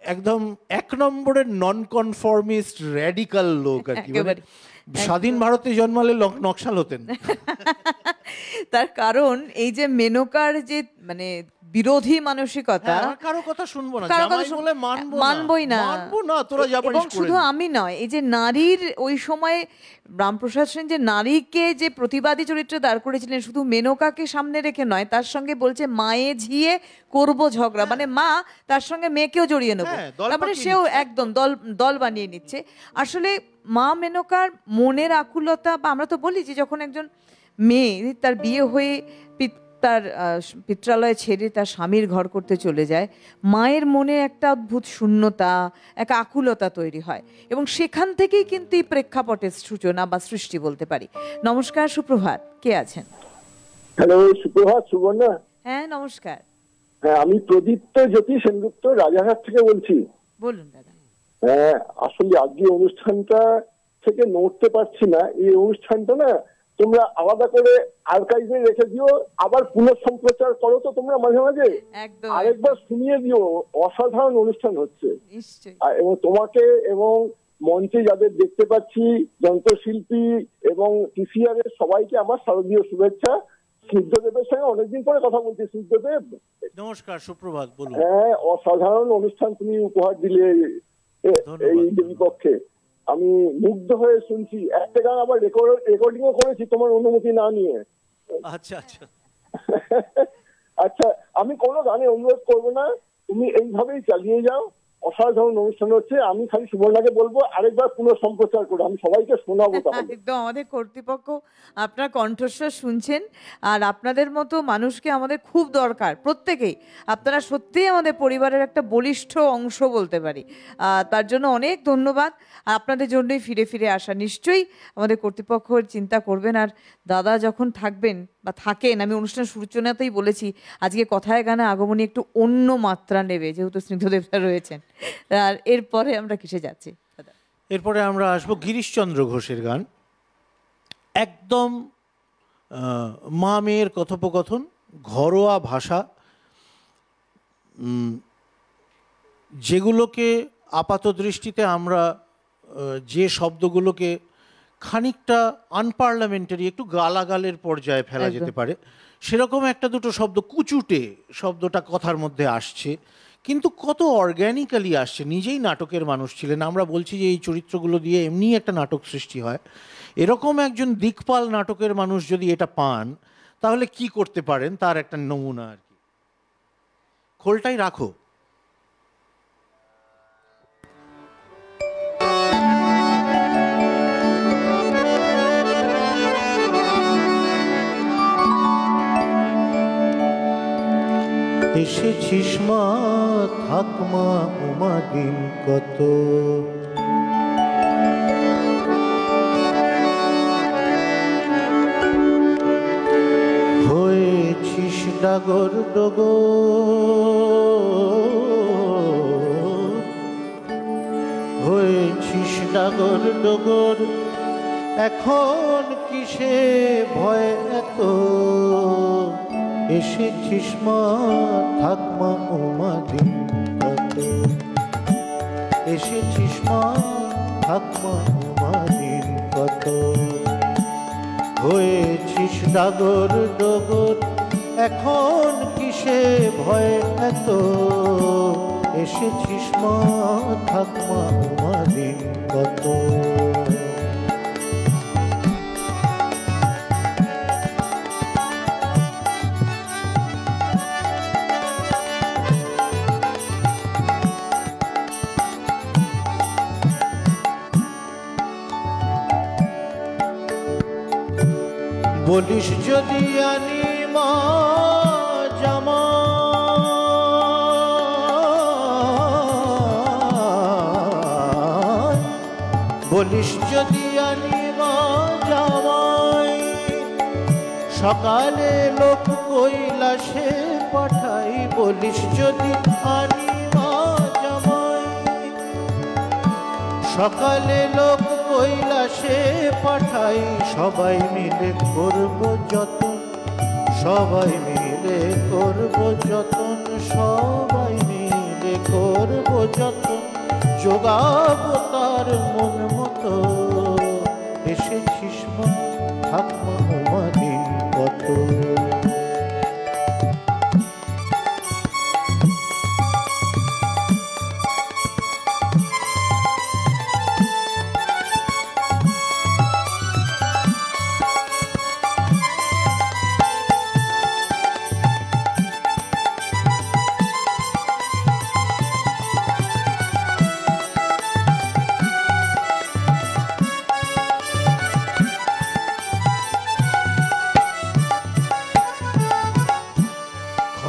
একদম এক নম্বরের নন কনফর্মিস্ট র্যাডিক্যাল লোক আর কি। স্বাধীন ভারতে জন্মালে নকশাল হতেন। তার কারণ এই যে মেনকার যে মানে বিরোধী মানসিকতা, কারো কথা শুনবো না, মানবই না, তোরা যা পারিস করে। শুধু আমি নয়, এই যে নারীর ওই সময় রামপ্রসাদ সেন যে নারীকে যে প্রতিবাদী চরিত্রে দাঁড় করেছিলেন, শুধু মেনকাকে সামনে রেখে নয়, তার সঙ্গে বলছে মায়ে ঝিয়ে করবো ঝগড়া, মানে মা তার সঙ্গে মেয়েকেও জড়িয়ে নেবো, তারপরে সেও একদম দল বানিয়ে নিচ্ছে। আসলে মা মেনকার মনের আকুলতা, বা আমরা তো বলি যে যখন একজন মেয়ে তার বিয়ে হয়ে তার পিত্রালয় ছেড়ে তার স্বামীর ঘর করতে চলে যায়, মায়ের মনে একটা অদ্ভুত শূন্যতা, এক আকুলতা তৈরি হয়, এবং সেখান থেকেই কিন্তু এই প্রেক্ষাপটের সূচনা বা সৃষ্টি বলতে পারি। নমস্কার, সুপ্রভাত, কে আছেন? হ্যালো, সুপ্রভাত সুবর্ণা। হ্যাঁ নমস্কার। হ্যাঁ, আমি প্রদীপ্ত জ্যোতি সেনগুপ্ত রাজারহাট থেকে বলছি। বলুন দাদা। হ্যাঁ, আসলে আজকে অনুষ্ঠানটা থেকে নড়তে পারছি না। এই অনুষ্ঠানটা না তোমরা আলাদা করে আর্কাইভে রেখে দিও, আবার পুনঃসম্প্রচার করো তো তোমরা মাঝে মাঝে, আরেকবার শুনিয়ে দিও। অসাধারণ অনুষ্ঠান হচ্ছে। এবং তোমাকে এবং মঞ্চে যাদের দেখতে পাচ্ছি, যন্ত্রশিল্পী এবং টিসিআর এর সবাইকে আমার শারদীয় শুভেচ্ছা। সূর্যদেবের সঙ্গে অনেকদিন পরে কথা বলছি। সূর্যদেব নমস্কার, সুপ্রভাত, বলুন। হ্যাঁ, অসাধারণ অনুষ্ঠান তুমি উপহার দিলে এই দেবীপক্ষে। আমি মুগ্ধ হয়ে শুনছি। একটা গান আবার রেকর্ডিংও করেছি তোমার অনুমতি না নিয়ে। আচ্ছা আচ্ছা আচ্ছা, আমি কোনো গানে অনুরোধ করবো না, তুমি এইভাবেই চালিয়ে যাও। অসাধারণ অনুষ্ঠান হচ্ছে। আমি খালি সুবর্ণাকে বলবো আরেকবার পুনঃসম্প্রচার করো, আমি সবাইকে শোনাবো। একদম, আমাদের কর্তৃপক্ষ আপনার কণ্ঠস্বর শুনছেন, আর আপনাদের মতো মানুষকে আমাদের খুব দরকার, প্রত্যেকেই। আপনারা সত্যিই আমাদের পরিবারের একটা বলিষ্ঠ অংশ বলতে পারি। তার জন্য অনেক ধন্যবাদ। আপনাদের জন্যই ফিরে ফিরে আসা। নিশ্চয়ই আমাদের কর্তৃপক্ষ চিন্তা করবেন। আর দাদা যখন থাকবেন বা থাকেন, আমি অনুষ্ঠান সূচনাতেই বলেছি, আজকে কথায় গানে আগমনী একটু অন্য মাত্রা নেবে, যেহেতু স্নিগ্ধদেবতা রয়েছেন। আর এরপরে আমরা কিসে যাচ্ছি? এরপরে আমরা আসবো গিরিশচন্দ্র ঘোষের গান। একদম মা মেয়ের কথোপকথন, ঘরোয়া ভাষা, যেগুলোকে আপাত দৃষ্টিতে আমরা যে শব্দগুলোকে খানিকটা আনপার্লামেন্টারি, একটু গালাগালের পর্যায়ে ফেলা যেতে পারে, সেরকম একটা দুটো শব্দ, কুচুটে শব্দটা কথার মধ্যে আসছে, কিন্তু কত অর্গ্যানিক্যালি আসছে। নিজেই নাটকের মানুষ ছিলেন। আমরা বলছি যে এই চরিত্রগুলো দিয়ে এমনি একটা নাটক সৃষ্টি হয়। এরকম একজন দিকপাল নাটকের মানুষ যদি এটা পান, তাহলে কি করতে পারেন তার একটা নমুনা আর কি। খোলটাই রাখো। এসেছিস মা, থাক মা, উমা দিন কত, হয়েছিস ডাগর ডগর, হয়েছিস ডাগর ডগর, এখন কিসে ভয় এত, এসেছিস মা, থাক মা, উমা দিন কত, এসেছিস মা, থাক মা, উমা দিন কত, হয়েছিস ডাগর ডগর, এখন কিসে ভয় এত, এসেছিস মা থাকমা দিন কত। বলিস যদি আনি মা জামা, বলিস যদি আনি মা জামাই, সকালে লোক কৈলাসে পাঠাই। বলিস যদি আনি মা জামাই, সকালে লোক কৈলাসে পাঠাই। সবাই মিলে করব যতন, সবাই মিলে করব যতন, সবাই মিলে করব যতন, যোগাবো তার মন মতো। এসেছিস মা থাকমা দিন কত।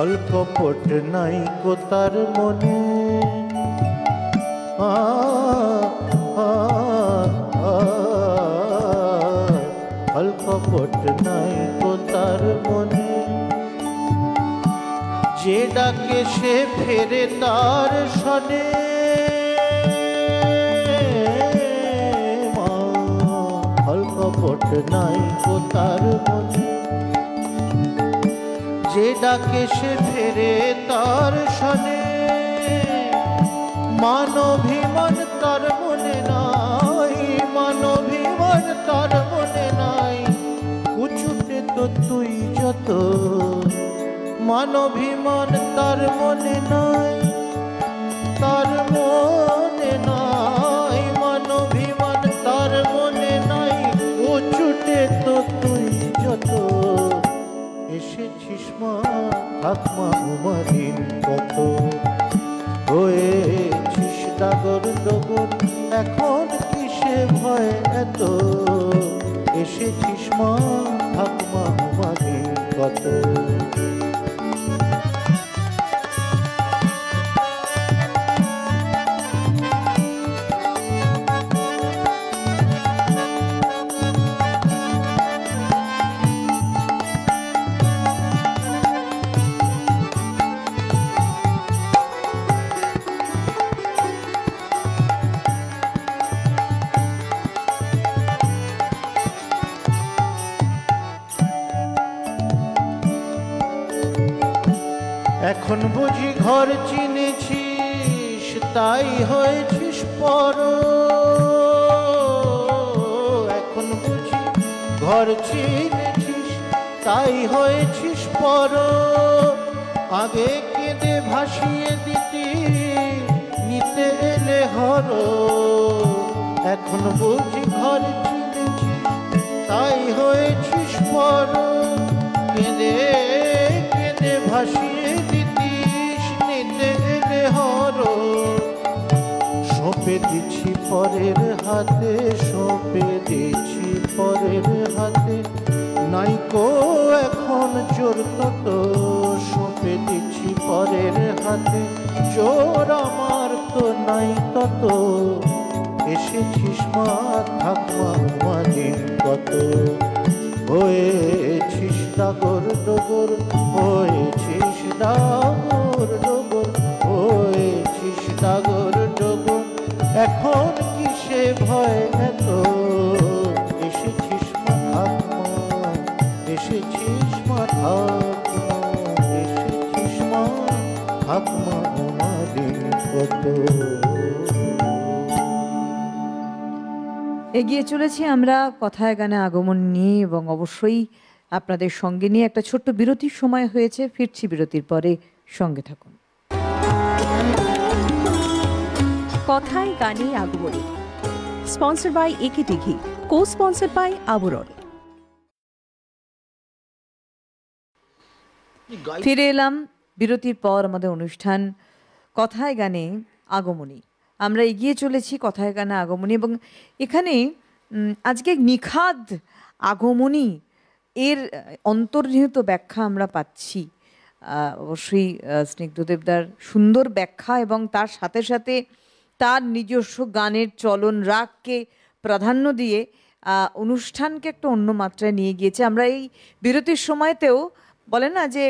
ছল কপট নাই কো তার মনে, ছল কপট নাই কো তার মনে। যে ডাকে সে ফেরে তার শনে, ছল কপট নাই কো তার মনে। যে ডাকে সে ফেরে তার শনে, মানভিমান তার মনে নাই, মানভিমান তার মনে নাই। কুচুটে তো তুই যত, মানভিমান তার মনে নাই, তার মনে নাই, মানভিমান তার মনে নাই। কুচুটে তো তুই যত, এসেছিস মা থাকমা দিন কত। হয়েছিস ডাগর ডগর, এখন কিসে ভয় এত, এসেছিস মা থাকমা দিন কত। এখন বুঝি ঘর চিনেছিস, তাই হয়েছিস পর। এখন বুঝি ঘর চিনেছিস, তাই হয়েছিস পর। আগে কেঁদে ভাসিয়ে দিতি, নিতে এলে হর। এখন বুঝি ঘর চিনেছিস, তাই হয়েছিস পর। কেঁদে কেঁদে ভাসিয়ে দিতিস, নিতে এলে হর। সঁপে দিচ্ছি পরের হাতে, সঁপে দিচ্ছি পরের হাতে। নাইকো এখন জোর তত, সঁপে দিচ্ছি পরের হাতে। জোর আমার তো নাই তত, এসেছিস মা থাকমা দিন কত। হয়েছিস ডাগর ডগর, হয়েছিস ডাগর ডগর, হয়েছিস ডাগর ডগর। এখন কিসে ভয় এত, এসেছিস মা থাকমা, এসেছিস মা থাকমা, এসেছিস মা থাকমা দিন কত। এগিয়ে চলেছি আমরা কথায় গানে আগমন নিয়ে, এবং অবশ্যই আপনাদের সঙ্গে নিয়ে একটা ছোট্ট বিরতির সময় হয়েছে। ফিরছি বিরতির পরে, সঙ্গে থাকুন। কথায় গানে আগমনী, স্পন্সর বাই একেটি ঘি, কো স্পন্সর বাই আবরণ। ফিরে এলাম বিরতির পর আমাদের অনুষ্ঠান কথায় গানে আগমনী। আমরা এগিয়ে চলেছি কথায় গানে আগমনী, এবং এখানে আজকে নিখাদ আগমনী এর অন্তর্নিহিত ব্যাখ্যা আমরা পাচ্ছি। অবশ্যই স্নিগ্ধদেবদার সুন্দর ব্যাখ্যা, এবং তার সাথে সাথে তার নিজস্ব গানের চলন রাগকে প্রাধান্য দিয়ে অনুষ্ঠানকে একটা অন্য মাত্রায় নিয়ে গিয়েছে। আমরা এই বিরতির সময়তেও বলে না যে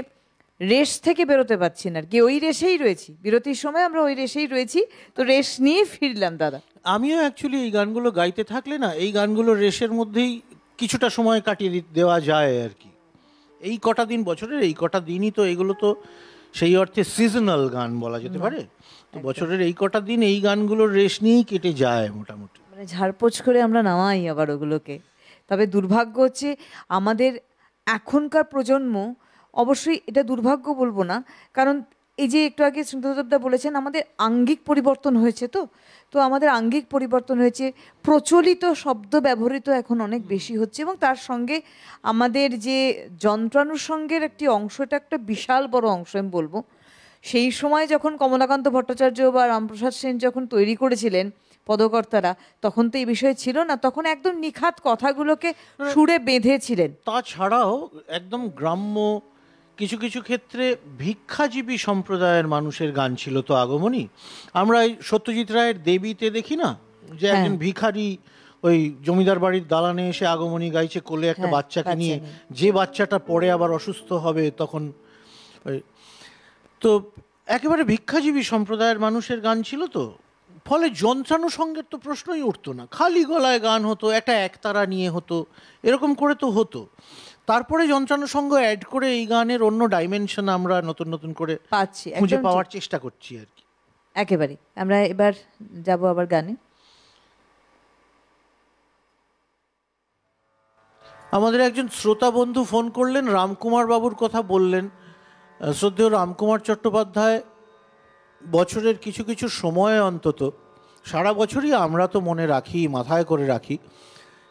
রেস থেকে বেরোতে পারছি না, আর কি ওই রেসেই রয়েছি। বিরতির সময় আমরা ওই রেসেই রয়েছি, তো রেস নিয়ে ফিরলাম দাদা। আমিও অ্যাকচুয়ালি এই গানগুলো গাইতে থাকলে না, এই গানগুলো রেসের মধ্যেই কিছুটা সময় কাটিয়ে দেওয়া যায় আর কি। এই কটা দিন, বছরের এই কটা দিনই তো, এগুলো তো সেই অর্থে সিজনাল গান বলা যেতে পারে। তো বছরের এই কটা দিন এই গানগুলোর রেস নিয়েই কেটে যায় মোটামুটি, মানে ঝাড়পোছ করে আমরা নামাই আবার ওগুলোকে। তবে দুর্ভাগ্য হচ্ছে আমাদের এখনকার প্রজন্ম, অবশ্যই এটা দুর্ভাগ্য বলবো না, কারণ এই যে একটু আগে স্নিগ্ধদেবদা বলেছেন আমাদের আঙ্গিক পরিবর্তন হয়েছে। তো আমাদের আঙ্গিক পরিবর্তন হয়েছে, প্রচলিত শব্দ ব্যবহৃত এখন অনেক বেশি হচ্ছে, এবং তার সঙ্গে আমাদের যে যন্ত্রানুষঙ্গের একটি অংশ, এটা একটা বিশাল বড় অংশ আমি বলবো। সেই সময় যখন কমলাকান্ত ভট্টাচার্য বা রামপ্রসাদ সেন যখন তৈরি করেছিলেন পদকর্তারা, তখন তো এই বিষয় ছিল না, তখন একদম নিখাত কথাগুলোকে সুরে বেঁধেছিলেন। তাছাড়াও একদম গ্রাম্য কিছু কিছু ক্ষেত্রে ভিক্ষাজীবী সম্প্রদায়ের মানুষের গান ছিল তো আগমনী। আমরা এই সত্যজিৎ রায়ের দেবীতে দেখি না যে একজন ভিখারি ওই জমিদার বাড়ির দালানে এসে আগমনী গাইছে কোলে একটা বাচ্চাকে নিয়ে, যে বাচ্চাটা পরে আবার অসুস্থ হবে তখন। তো একেবারে ভিক্ষাজীবী সম্প্রদায়ের মানুষের গান ছিল তো, ফলে যন্ত্রানুষঙ্গের তো প্রশ্নই উঠতো না, খালি গলায় গান হতো, একটা একতারা নিয়ে হতো, এরকম করে তো হতো। তারপরে যন্ত্রানুষঙ্গ অ্যাড করে এই গানের অন্য ডাইমেনশন আমরা নতুন নতুন করে পাচ্ছি, খুঁজে পাওয়ার চেষ্টা করছি আর কি। একেবারে আমরা এবার যাব আবার গানে। আমাদের একজন শ্রোতা বন্ধু ফোন করলেন, রামকুমার বাবুর কথা বললেন। শ্রদ্ধেয় রামকুমার চট্টোপাধ্যায় বছরের কিছু কিছু সময়ে, অন্তত সারা বছরই আমরা তো মনে রাখি, মাথায় করে রাখি,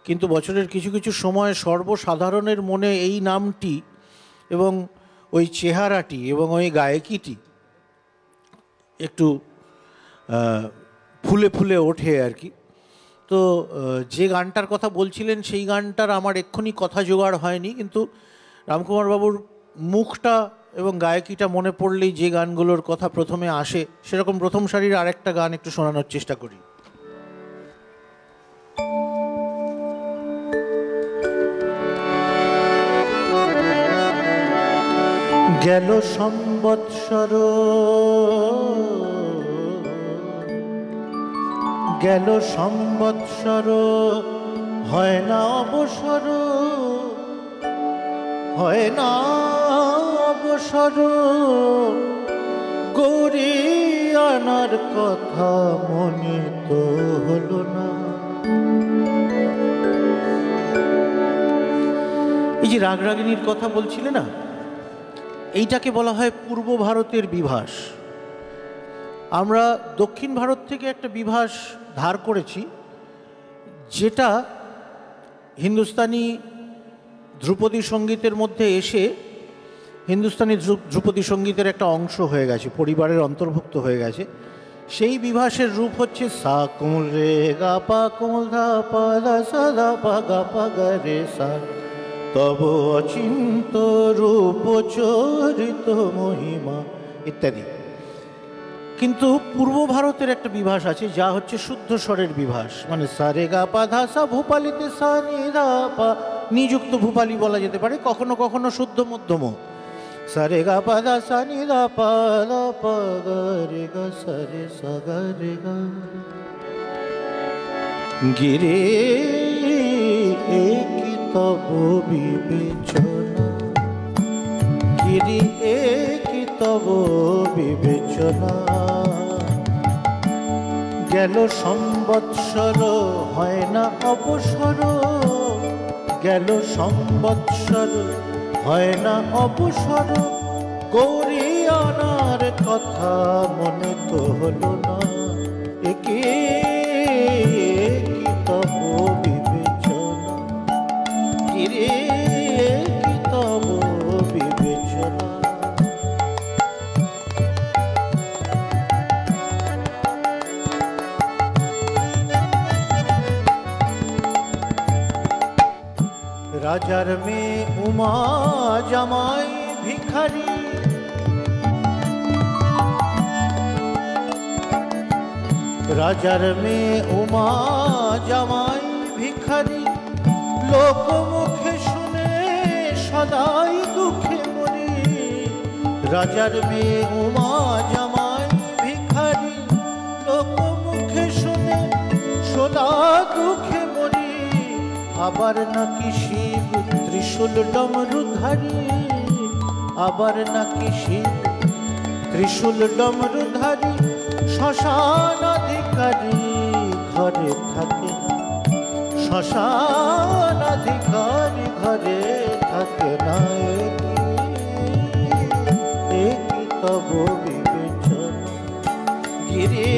কিন্তু বছরের কিছু কিছু সময় সর্বসাধারণের মনে এই নামটি এবং ওই চেহারাটি এবং ওই গায়কিটি একটু ফুলে ফুলে ওঠে আর কি। তো যে গানটার কথা বলছিলেন সেই গানটার আমার এক্ষুনি কথা জোগাড় হয়নি, কিন্তু রামকুমার বাবুর মুখটা এবং গায়কিটা মনে পড়লেই যে গানগুলোর কথা প্রথমে আসে, সেরকম প্রথম সারির আরেকটা গান একটু শোনানোর চেষ্টা করি। গেল সম্বৎসর, গেল সম্বৎসর, হয় না অবসর, হয় না অবসর, গৌরী আনার কথা মনে তো হলো না। এই যে রাগ রাগিনীর কথা বলছিলে না, এইটাকে বলা হয় পূর্ব ভারতের বিভাস। আমরা দক্ষিণ ভারত থেকে একটা বিভাস ধার করেছি, যেটা হিন্দুস্তানি ধ্রুপদী সঙ্গীতের মধ্যে এসে হিন্দুস্তানি ধ্রুপদী সঙ্গীতের একটা অংশ হয়ে গেছে, পরিবারের অন্তর্ভুক্ত হয়ে গেছে। সেই বিভাসের রূপ হচ্ছে সা কোমল রে গা পা কোমল ধা পা দা সা দা পা গা পা গা রে সা, তব অচিন্ত রূপ চরিত মহিমা ইত্যাদি। কিন্তু পূর্ব ভারতের একটা বিভাস আছে যা হচ্ছে শুদ্ধ স্বরের বিভাস, মানে সা রে গা পা ধা সা, ভূপালিতে সা নি ধা পা, নিযুক্ত ভূপালি বলা যেতে পারে, কখনো কখনো শুদ্ধ মধ্যম। সা রে গা পা ধা সা নি ধা পা দা পা গা রে গা সা রে সা গা রে গা। গিরে কি তব বিবেচনা, গিরি কি তব বিবেচনা, গেল সংবৎসর হয় না অবসর, গেল সংবৎসর হয় না অবসর, গৌরী আনার কথা মনে তো হলো না, একে কি তব বিবেচনা, কিরে কি তব বিবেচনা। রাজার মেয়ে উমা জামাই ভিখারি, রাজার মেয়ে উমা জামাই ভিখারি, লোক মুখে শুনে সদাই দুঃখে মরি। রাজার মেয়ে উমা জামাই ভিখারি, লোক মুখে শুনে সদা দুঃখে মরি। আবার নাকি শিব ত্রিশূল ডমরুধারী, আবার নাকি শিব ত্রিশূল ডমরুধারী, শ্মশান অধিকারী ঘরে থাকে না, শ্মশান অধিকারী ঘরে থাকে না, একি তব বিবেচনা, গিরে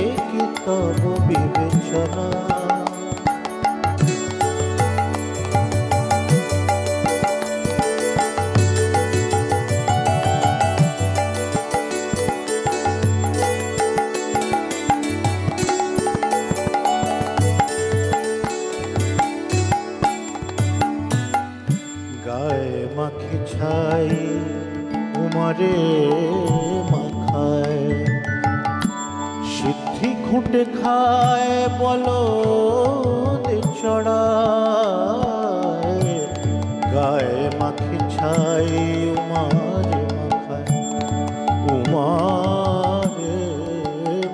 একি তব বিবেচনা। মাখে ছাই উমারে মাখায়, সিদ্ধি খুঁটে খায় বলদ চড়ায়। গায়ে মাখে ছাই উমারে মাখায়, উমারে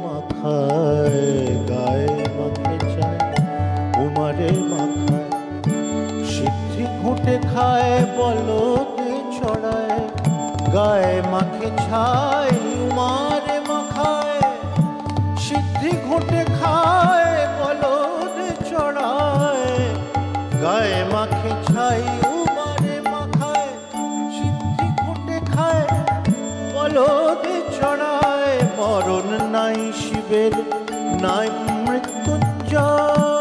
মাখায়, গায়ে মাখে ছাই উমারে মাখায়, সিদ্ধি খুঁটে খায় বলদে ছড়ায়। গায়ে মাখে ছাই উমারে মাখায়, সিদ্ধি খুঁটে খায় বলদে ছড়ায়। গায়ে মাখে ছাই উমারে মাখায়, সিদ্ধি খুঁটে খায় বলদে ছড়ায়। মরণ নাই শিবের নাই মৃত্যুঞ্জয়,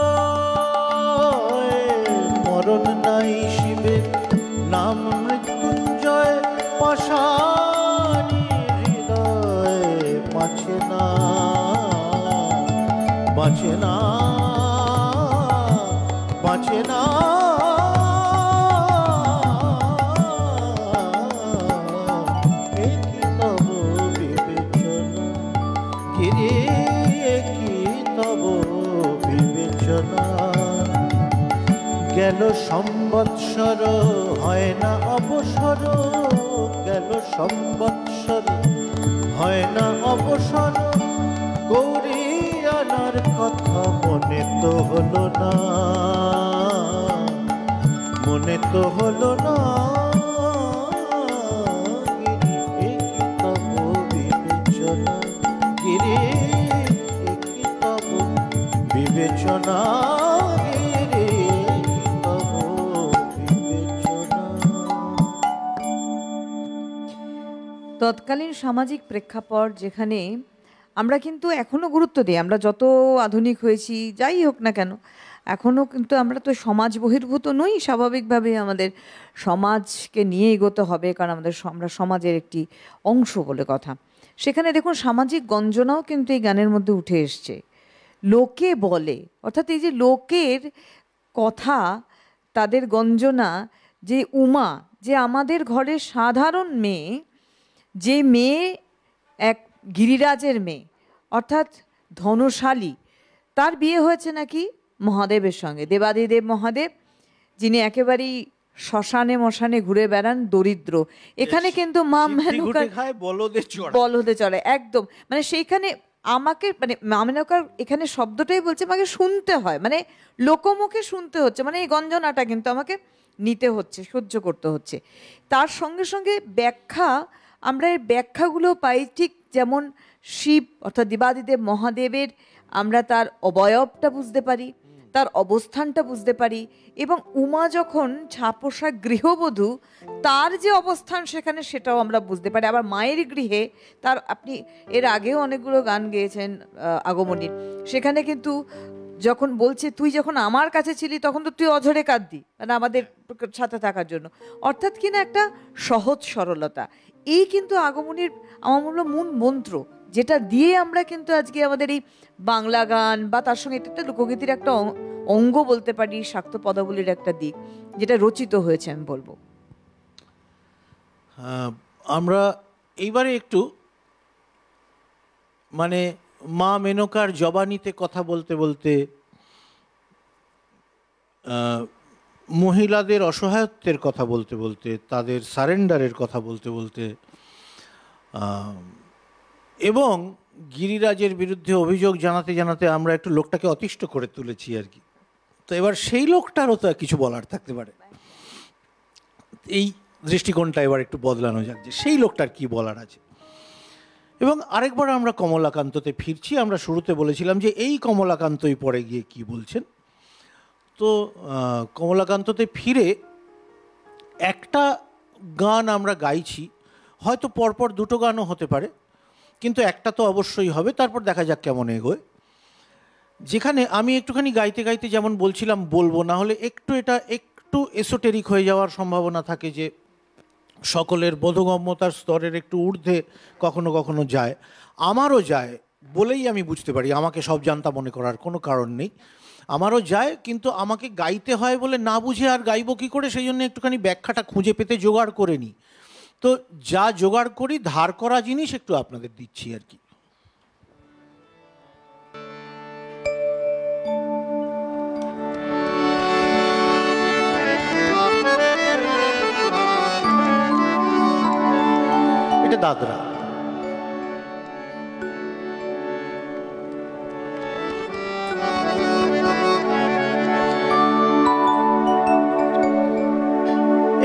মরণ নাই শিবের নাম মৃত্যুঞ্জয়। পাষাণী হৃদয় বাঁচে না, বাঁচে না, বাঁচে না। একি তব বিবেচনা, গিরে কি তব বিবেচনা। গেল সংবৎসর হয় না অবসর, গেল সংবৎসর হয় না অবসর, গৌরী আনার কথা মনে তো হলো না, মনে তো হলো না। গিরি কি তব বিবেচনা, গিরি কি তব বিবেচনা, গিরি কি তব বিবেচনা। তৎকালীন সামাজিক প্রেক্ষাপট যেখানে আমরা কিন্তু এখনও গুরুত্ব দিই, আমরা যত আধুনিক হয়েছি যাই হোক না কেন এখনও কিন্তু আমরা তো সমাজ বহির্ভূত নই, স্বাভাবিকভাবে আমাদের সমাজকে নিয়ে এগোতে হবে, কারণ আমরা সমাজের একটি অংশ বলে কথা। সেখানে দেখুন সামাজিক গঞ্জনাও কিন্তু এই গানের মধ্যে উঠে এসছে। লোকে বলে, অর্থাৎ এই যে লোকের কথা, তাদের গঞ্জনা, যে উমা, যে আমাদের ঘরের সাধারণ মেয়ে, যে মেয়ে এক গিরিরাজের মেয়ে অর্থাৎ ধনশালী, তার বিয়ে হয়েছে নাকি মহাদেবের সঙ্গে, দেবাদিদেব মহাদেব, যিনি একেবারেই শ্মশানে মশানে ঘুরে বেড়ান, দরিদ্র। এখানে কিন্তু মা মেনকার বলদে চড়ে একদম, মানে সেইখানে আমাকে মানে মা মেনকার এখানে শব্দটাই বলছে আমাকে শুনতে হয়, মানে লোকমুখে শুনতে হচ্ছে, মানে এই গঞ্জনাটা কিন্তু আমাকে নিতে হচ্ছে, সহ্য করতে হচ্ছে। তার সঙ্গে সঙ্গে ব্যাখ্যা, আমরা এর ব্যাখ্যাগুলো পাই ঠিক যেমন শিব অর্থাৎ দেবাদিদেব মহাদেবের আমরা তার অবয়বটা বুঝতে পারি, তার অবস্থানটা বুঝতে পারি, এবং উমা যখন ছাপোষা গৃহবধূ তার যে অবস্থান সেখানে সেটাও আমরা বুঝতে পারি। আবার মায়ের গৃহে তার, আপনি এর আগেও অনেকগুলো গান গেয়েছেন আগমনীর, সেখানে কিন্তু যখন বলছে তুই যখন আমার কাছে ছিলি তখন তো তুই অঝরে কাঁদদি, মানে আমাদের সাথে থাকার জন্য, অর্থাৎ কিনা একটা সহজ সরলতা। এই কিন্তু আগমনীর আমার মনে হয় মূল মন্ত্র, যেটা দিয়ে আমরা কিন্তু আজকে আমাদের এই বাংলা গান বা তার সঙ্গে এটা একটা লোকগীতির একটা অঙ্গ বলতে পারি, শাক্ত পদাবলীর একটা দিক যেটা রচিত হয়েছে আমি বলবো। আমরা এইবারে একটু মানে মা মেনকার জবানিতে কথা বলতে বলতে, মহিলাদের অসহায়ত্বের কথা বলতে বলতে, তাদের সারেন্ডারের কথা বলতে বলতে, এবং গিরিরাজের বিরুদ্ধে অভিযোগ জানাতে জানাতে আমরা একটু লোকটাকে অতিষ্ঠ করে তুলেছি আর কি। তো এবার সেই লোকটারও তো কিছু বলার থাকতে পারে, এই দৃষ্টিকোণটা এবার একটু বদলানো যাক যে সেই লোকটার কি বলার আছে। এবং আরেকবার আমরা কমলাকান্ততে ফিরছি। আমরা শুরুতে বলেছিলাম যে এই কমলাকান্তই পরে গিয়ে কি বলছেন। তো কমলাকান্ততে ফিরে একটা গান আমরা গাইছি, হয়তো পরপর দুটো গানও হতে পারে, কিন্তু একটা তো অবশ্যই হবে, তারপর দেখা যাক কেমন এগোয়। যেখানে আমি একটুখানি গাইতে গাইতে যেমন বলছিলাম বলবো, না হলে এটা একটু এসোটেরিক হয়ে যাওয়ার সম্ভাবনা থাকে, যে সকলের বোধগম্যতার স্তরের একটু ঊর্ধ্বে কখনো কখনো যায়, আমারও যায় বলেই আমি বুঝতে পারি। আমাকে সব জানতা মনে করার কোনো কারণ নেই, আমারও যায়, কিন্তু আমাকে গাইতে হয় বলে না বুঝে আর গাইব কী করে, সেই জন্য একটুখানি ব্যাখ্যাটা খুঁজে পেতে জোগাড় করে নিই। তো যা জোগাড় করি ধার করা জিনিস একটু আপনাদের দিচ্ছি আর কি। এটা দাদরা।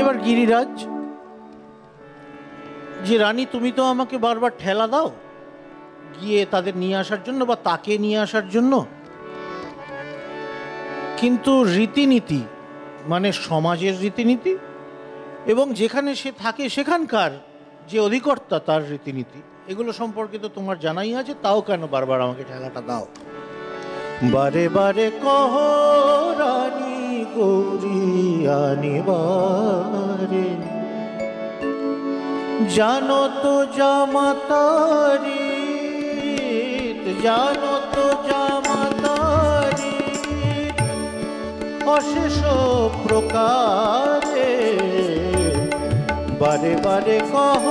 এবার গিরিরাজ, যে রানী তুমি তো আমাকে বারবার ঠেলা দাও গিয়ে তাদের নিয়ে আসার জন্য বা তাকে নিয়ে আসার জন্য, কিন্তু রীতিনীতি মানে সমাজের রীতিনীতি এবং যেখানে সে থাকে সেখানকার যে অধিকর্তা তার রীতিনীতি, এগুলো সম্পর্কে তো তোমার জানাই আছে, তাও কেন বারবার আমাকে ঠেলাটা দাও? বারে বারে কহ রানী গৌরী আনিবারে, জানো তো জামাতারি, জানো তো জামাতারি অশেষ প্রকারে, বারে বারে কহ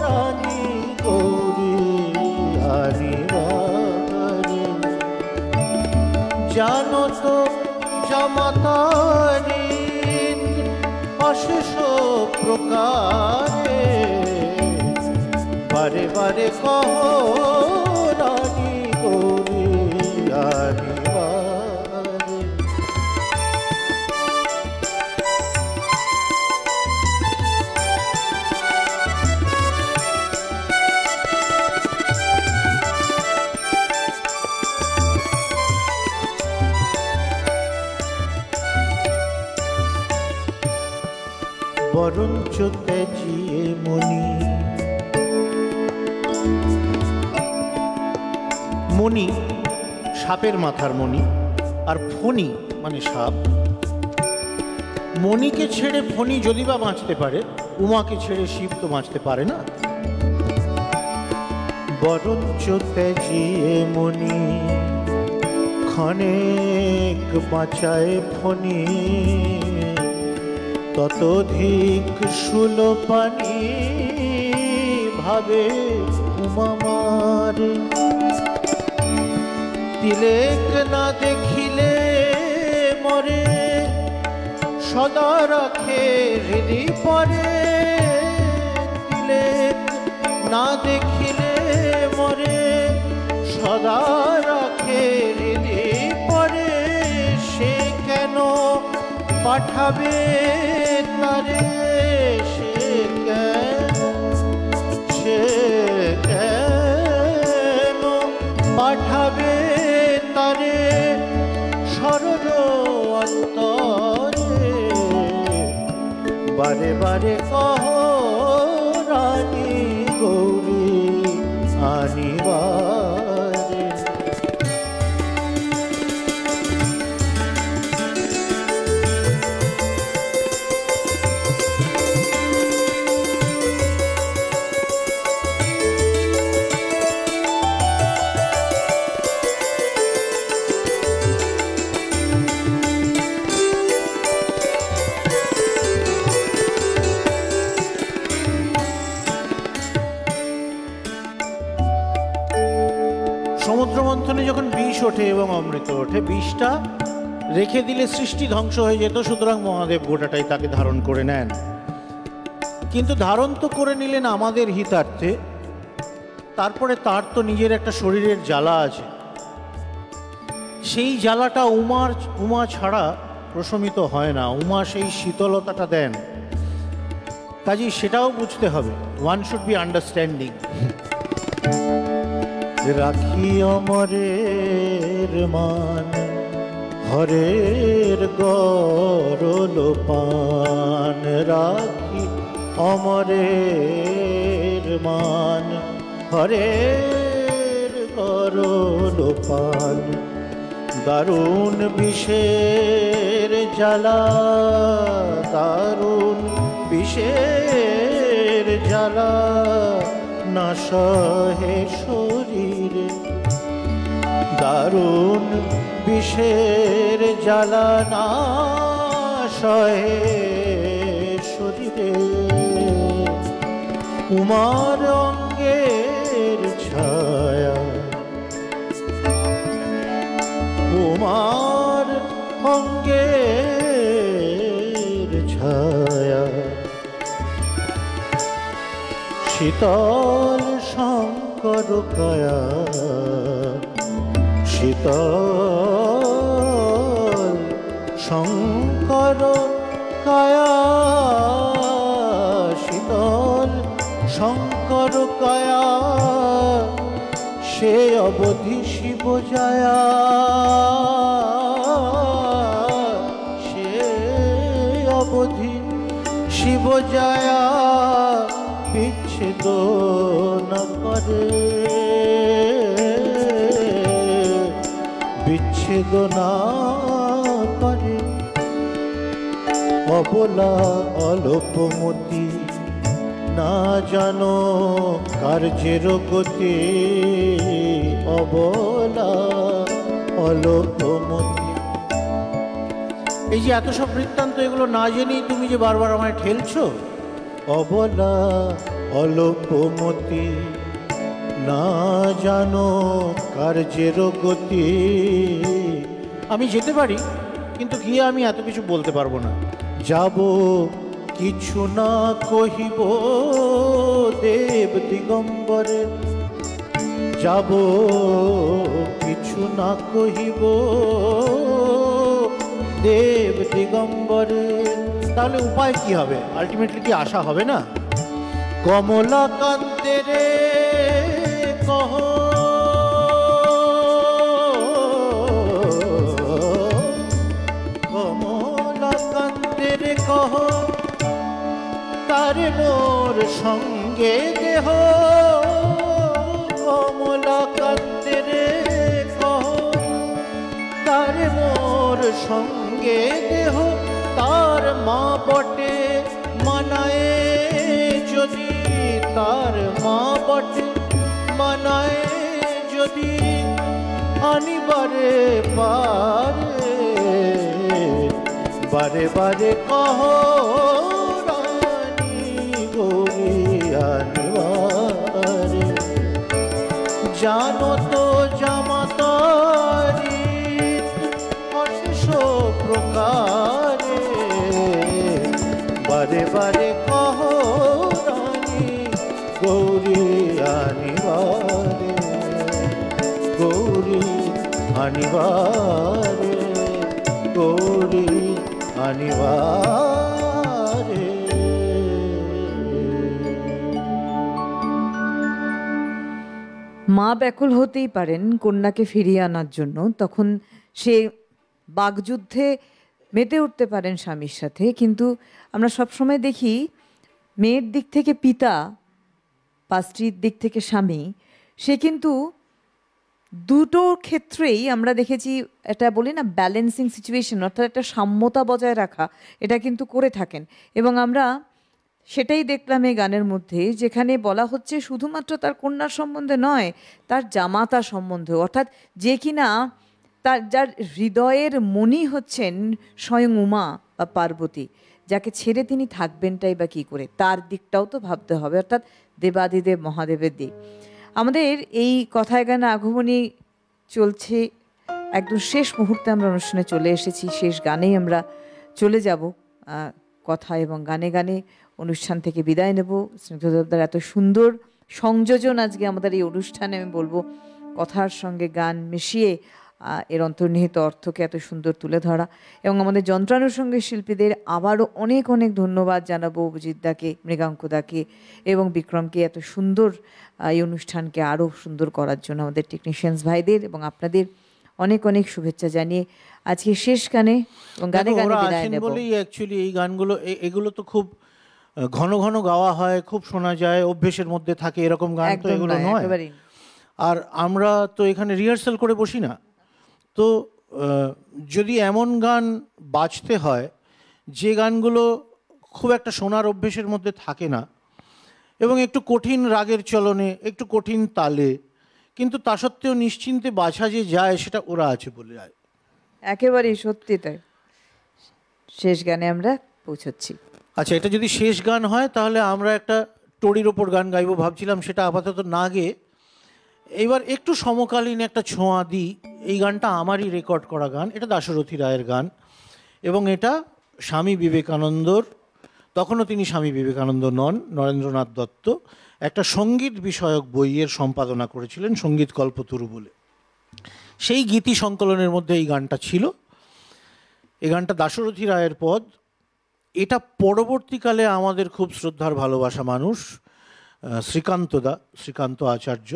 রানী গৌরী আনিবারে, জানো তো জামাতারি অশেষ প্রকারে, বারে বারে কহ রানী গৌরী আনিবারে। বরঞ্চ তেজিয়ে মনি, মণি সাপের মাথার মণি, আর ফণি মানে সাপ। মণিকে ছেড়ে ফণি যদি বা বাঁচতে পারে, উমাকে ছেড়ে শিব তো বাঁচতে পারে না। বরঞ্চ তেজিয়ে মনি, ক্ষণেক বাঁচায় ফণি, ততোধিক সুলোপানি ভাবে উমা মারে। তিলেক না দেখিলে মরে, সদা রাখে হৃদি পরে। তিলেক না দেখিলে মরে, সদা রাখে হৃদি পরে। সে কেন পাঠাবে তারে, সে কেন পাঠাবে বারে বারে কহ রানী গৌরী আনিবারে। সমুদ্র মন্থনে যখন বিষ ওঠে এবং অমৃত ওঠে, বিষটা রেখে দিলে সৃষ্টি ধ্বংস হয়ে যেত, সুতরাং মহাদেব গোটাটাই তাকে ধারণ করে নেন। কিন্তু ধারণ তো করে নিলেন আমাদের হিতার্থে, তারপরে তার তো নিজের একটা শরীরের জ্বালা আছে, সেই জ্বালাটা উমা ছাড়া প্রশমিত হয় না। উমা সেই শীতলতাটা দেন, কাজেই সেটাও বুঝতে হবে। One should be understanding. রাখি অমরের মান, হরের গরল পান। রাখি অমরের মান, হরের গরল পান। দারুণ বিষের জ্বালা, দারুণ বিষের জ্বালা, না সহে শরীরে। দারুণ বিষের জ্বালা না সহে শরীরে। উমার অঙ্গের ছায়া, উমার অঙ্গের ছায়া। শীতল শঙ্কর কায়া, শীতল শঙ্কর কায়া। শীতল শঙ্কর কায়া, সে অবধি শিব জায়া। সে অবধি শিব জায়া, বিচ্ছেদ না করে, বিচ্ছেদ না করে। অবলা অল্পমতি, না জানো কার্যের গতি। অবলা অল্পমতি। এই যে এত সব বৃত্তান্ত, এগুলো না জেনেই তুমি যে বারবার আমায় ঠেলছো। অবলা অল্পমতি, না জানো কার্যের গতি। আমি যেতে পারি, কিন্তু গিয়ে আমি এত কিছু বলতে পারবো না। যাব কিছু না কহিব দেব দিগম্বরে। যাব কিছু না কহিব দেব দিগম্বরে। তাহলে উপায় কি হবে? আলটিমেটলি কি আশা হবে না? কমলাকান্তের কহ, কমলাকান্তের কহ, তার মোর সঙ্গে দেহ। কমলাকান্তের কহ, তার মোর সঙ্গে দেহ। তার মা বটে মানায় যদি, তার মা বটে মানায় যদি। আনিবারে পারে, বারে বারে কহ রানী গৌরী আনিবারে। জানো তো জামাতারি অশেষ প্রকারে। বারে বারে কহ রানী গৌরী আনিবারে, গৌরী আনিবারে, গৌরী আনিবারে। মা ব্যাকুল হতেই পারেন কন্যাকে ফিরিয়ে আনার জন্য। তখন সে বাগযুদ্ধে মেতে উঠতে পারেন স্বামীর সাথে, কিন্তু আমরা সবসময় দেখি মেয়ের দিক থেকে পিতা বা স্ত্রীর দিক থেকে স্বামী, সে কিন্তু দুটো ক্ষেত্রেই আমরা দেখেছি এটা বলি না ব্যালেন্সিং সিচুয়েশন, অর্থাৎ একটা সাম্যতা বজায় রাখা, এটা কিন্তু করে থাকেন। এবং আমরা সেটাই দেখলাম এই গানের মধ্যে, যেখানে বলা হচ্ছে শুধুমাত্র তার কন্যার সম্বন্ধে নয়, তার জামাতা সম্বন্ধে, অর্থাৎ যে কিনা তার যার হৃদয়ের মণি হচ্ছেন স্বয়ং উমা বা পার্বতী, যাকে ছেড়ে তিনি থাকবেনটাই বা কী করে, তার দিকটাও তো ভাবতে হবে, অর্থাৎ দেবাদিদেব মহাদেবের দিক। আমাদের এই কথায় গানে আগমনী চলছে, একদম শেষ মুহূর্তে আমরা অনুষ্ঠানে চলে এসেছি, শেষ গানেই আমরা চলে যাব। কথা এবং গানে গানে অনুষ্ঠান থেকে বিদায় নেব। স্নিগ্ধদার এত সুন্দর সংযোজন আজকে আমাদের এই অনুষ্ঠানে, আমি বলবো কথার সঙ্গে গান মিশিয়ে এর অন্তর্নিহিত অর্থকে এত সুন্দর তুলে ধরা, এবং আমাদের যন্ত্রানুষঙ্গিক শিল্পীদের আবারও অনেক অনেক ধন্যবাদ জানাবো, অভিজিৎ দাকে, মৃগাঙ্কদাকে এবং বিক্রমকে এত সুন্দর এই অনুষ্ঠানকে আরও সুন্দর করার জন্য, আমাদের টেকনিশিয়ানস ভাইদের এবং আপনাদের অনেক অনেক শুভেচ্ছা জানিয়ে আজকে শেষ গানে এবং গানে গানে বিদায় নেব। বলেই অ্যাকচুয়ালি এই গানগুলো এগুলো তো খুব ঘন ঘন গাওয়া হয়, খুব শোনা যায়, অভ্যেসের মধ্যে থাকে, এরকম গান তো এগুলো নয়। আর আমরা তো এখানে রিহার্সাল করে বসি না, তো যদি এমন গান বাজতে হয় যে গানগুলো খুব একটা শোনার অভ্যেসের মধ্যে থাকে না এবং একটু কঠিন রাগের চলনে, একটু কঠিন তালে, কিন্তু তা সত্ত্বেও নিশ্চিন্তে বাছা যে যায়, সেটা ওরা আছে বলে যায়। একেবারেই সত্যি তাই। শেষ গানে আমরা পৌঁছচ্ছি। আচ্ছা, এটা যদি শেষ গান হয় তাহলে আমরা একটা টোড়ির ওপর গান গাইবো ভাবছিলাম, সেটা আপাতত না গেয়ে এবার একটু সমকালীন একটা ছোঁয়া দিই। এই গানটা আমারই রেকর্ড করা গান, এটা দাশরথী রায়ের গান এবং এটা স্বামী বিবেকানন্দর, তখনও তিনি স্বামী বিবেকানন্দ নন, নরেন্দ্রনাথ দত্ত একটা সঙ্গীত বিষয়ক বইয়ের সম্পাদনা করেছিলেন, সঙ্গীত কল্পতরু বলে। সেই গীতি সংকলনের মধ্যে এই গানটা ছিল। এই গানটা দাশরথী রায়ের পদ। এটা পরবর্তীকালে আমাদের খুব শ্রদ্ধার ভালোবাসা মানুষ শ্রীকান্ত আচার্য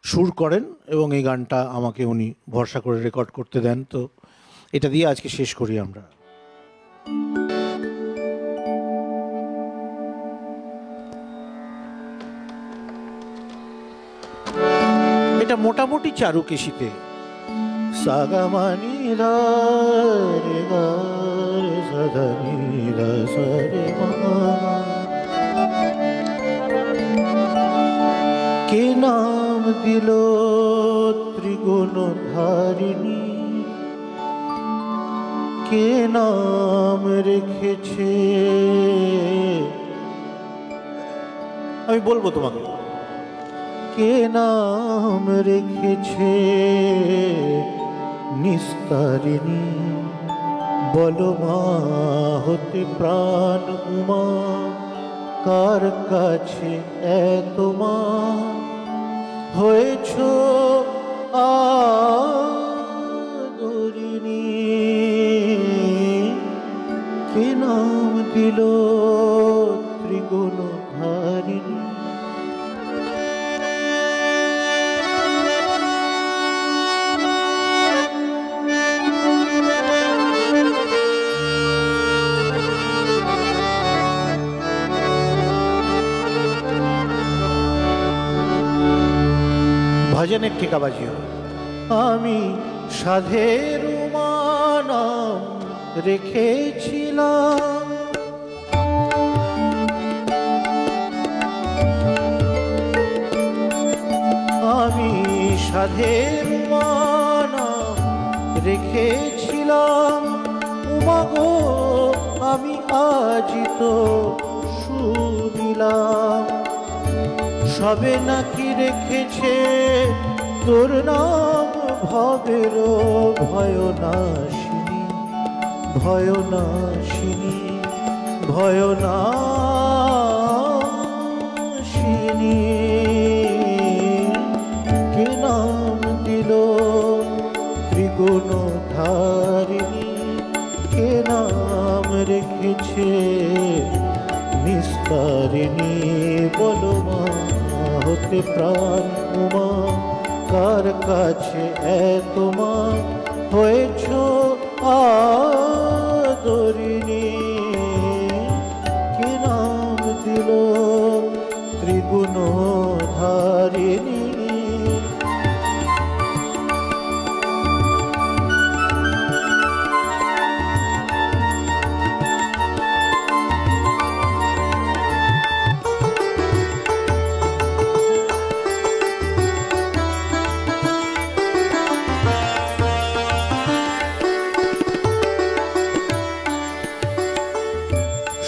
সুর করেন এবং এই গানটা আমাকে উনি ভরসা করে রেকর্ড করতে দেন। তো এটা দিয়ে আজকে শেষ করি আমরা। এটা মোটামুটি চারুকেশিতে সাগামানি রে গা রে সাধানি রা সা রে মা, কে নাম দিল ত্রিগুণ ধারিণী, কে নাম রেখেছে, আমি বলবো তোমাকে, কে নাম রেখেছে নিস্তারিণী, বলো মা হতে প্রাণ উমা, কার কাছে এত মা হয়েছ আদরিণী, কে নাম দিল ত্রিগুণ ধারিণী। ভজনের ঠিকাবাজিও আমি সাধের নাম রেখেছিলাম, আমি সাধের নাম রেখেছিলাম, উমাগো আমি আজি তো শুনিলাম, সবে নাকি রেখেছে তোর নাম ভবের ভয়নাশিনী, ভয়নাশিনী, ভয়নাশিনী, কে নাম দিল ত্রিগুণ ধারিণী, কে নাম রেখেছে নিস্তারিণী, বলো মা হতে প্রাণ উমা, কার কাছে এত মা হয়েছ আ আদরিণী কি নাম দিল ত্রিগুণধারিণী।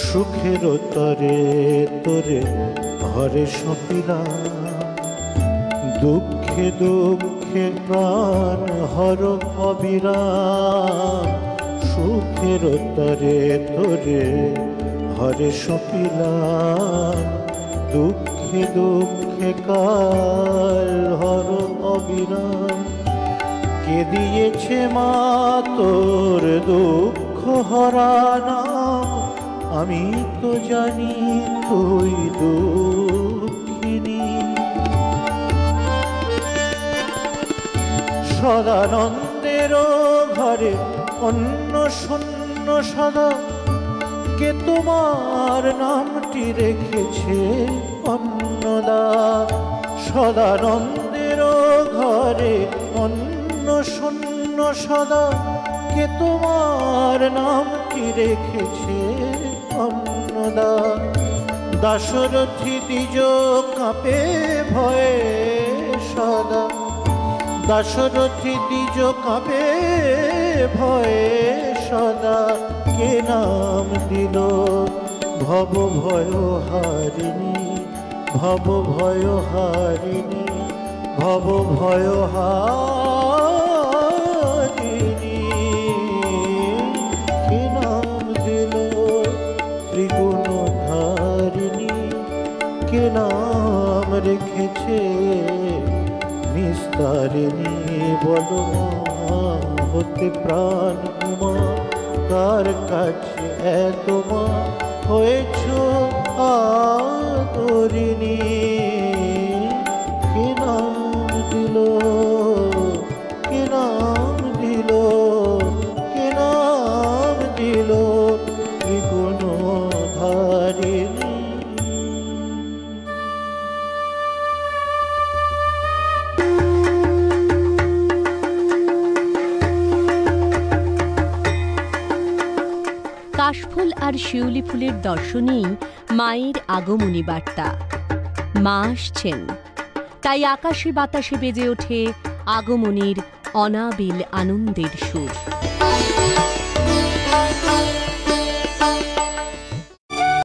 সুখের তরে তোরে হরে সপিলা, দুঃখে দুঃখে প্রাণ হর অবিরাম। সুখের তরে তোরে হরে সপিলা, দুঃখে দুঃখে কাল হর অবিরাম। কে দিয়েছে মা তোর দুঃখ হরা নাম, আমি তো জানি তুই দুঃখিনী। সদানন্দের ঘরে অন্ন শূন্য সদা, কে তোমার নামটি রেখেছে অন্নদা। সদানন্দের ঘরে অন্ন শূন্য সদা, কে তোমার নামটি রেখেছে অন্নদা। দাশরথী দ্বিজ কাঁপে ভয়ে সদা, দাশরথী দ্বিজ কাঁপে ভয়ে সদা। কে নাম দিল ভব ভয় হারিণী, ভব ভয় হারিণী, ভব ভয় হারিণী। কে নাম দিল ত্রিগুণধারিণী, কে নাম রেখেছে নিস্তারিণী। বলো মা হতে প্রাণ উমা, কার কাছে এত মা হয়েছ আদরিণী। কে নাম দিল, কে নাম দিল, কে নাম দিল ত্রিগুণধারিণী। কাশফুল আর শিউলি ফুলের দর্শনেই মায়ের আগমনী বার্তা। মা আসছেন, তাই আকাশে বাতাসে বেজে ওঠে আগমনীর অনাবিল আনন্দের সুর।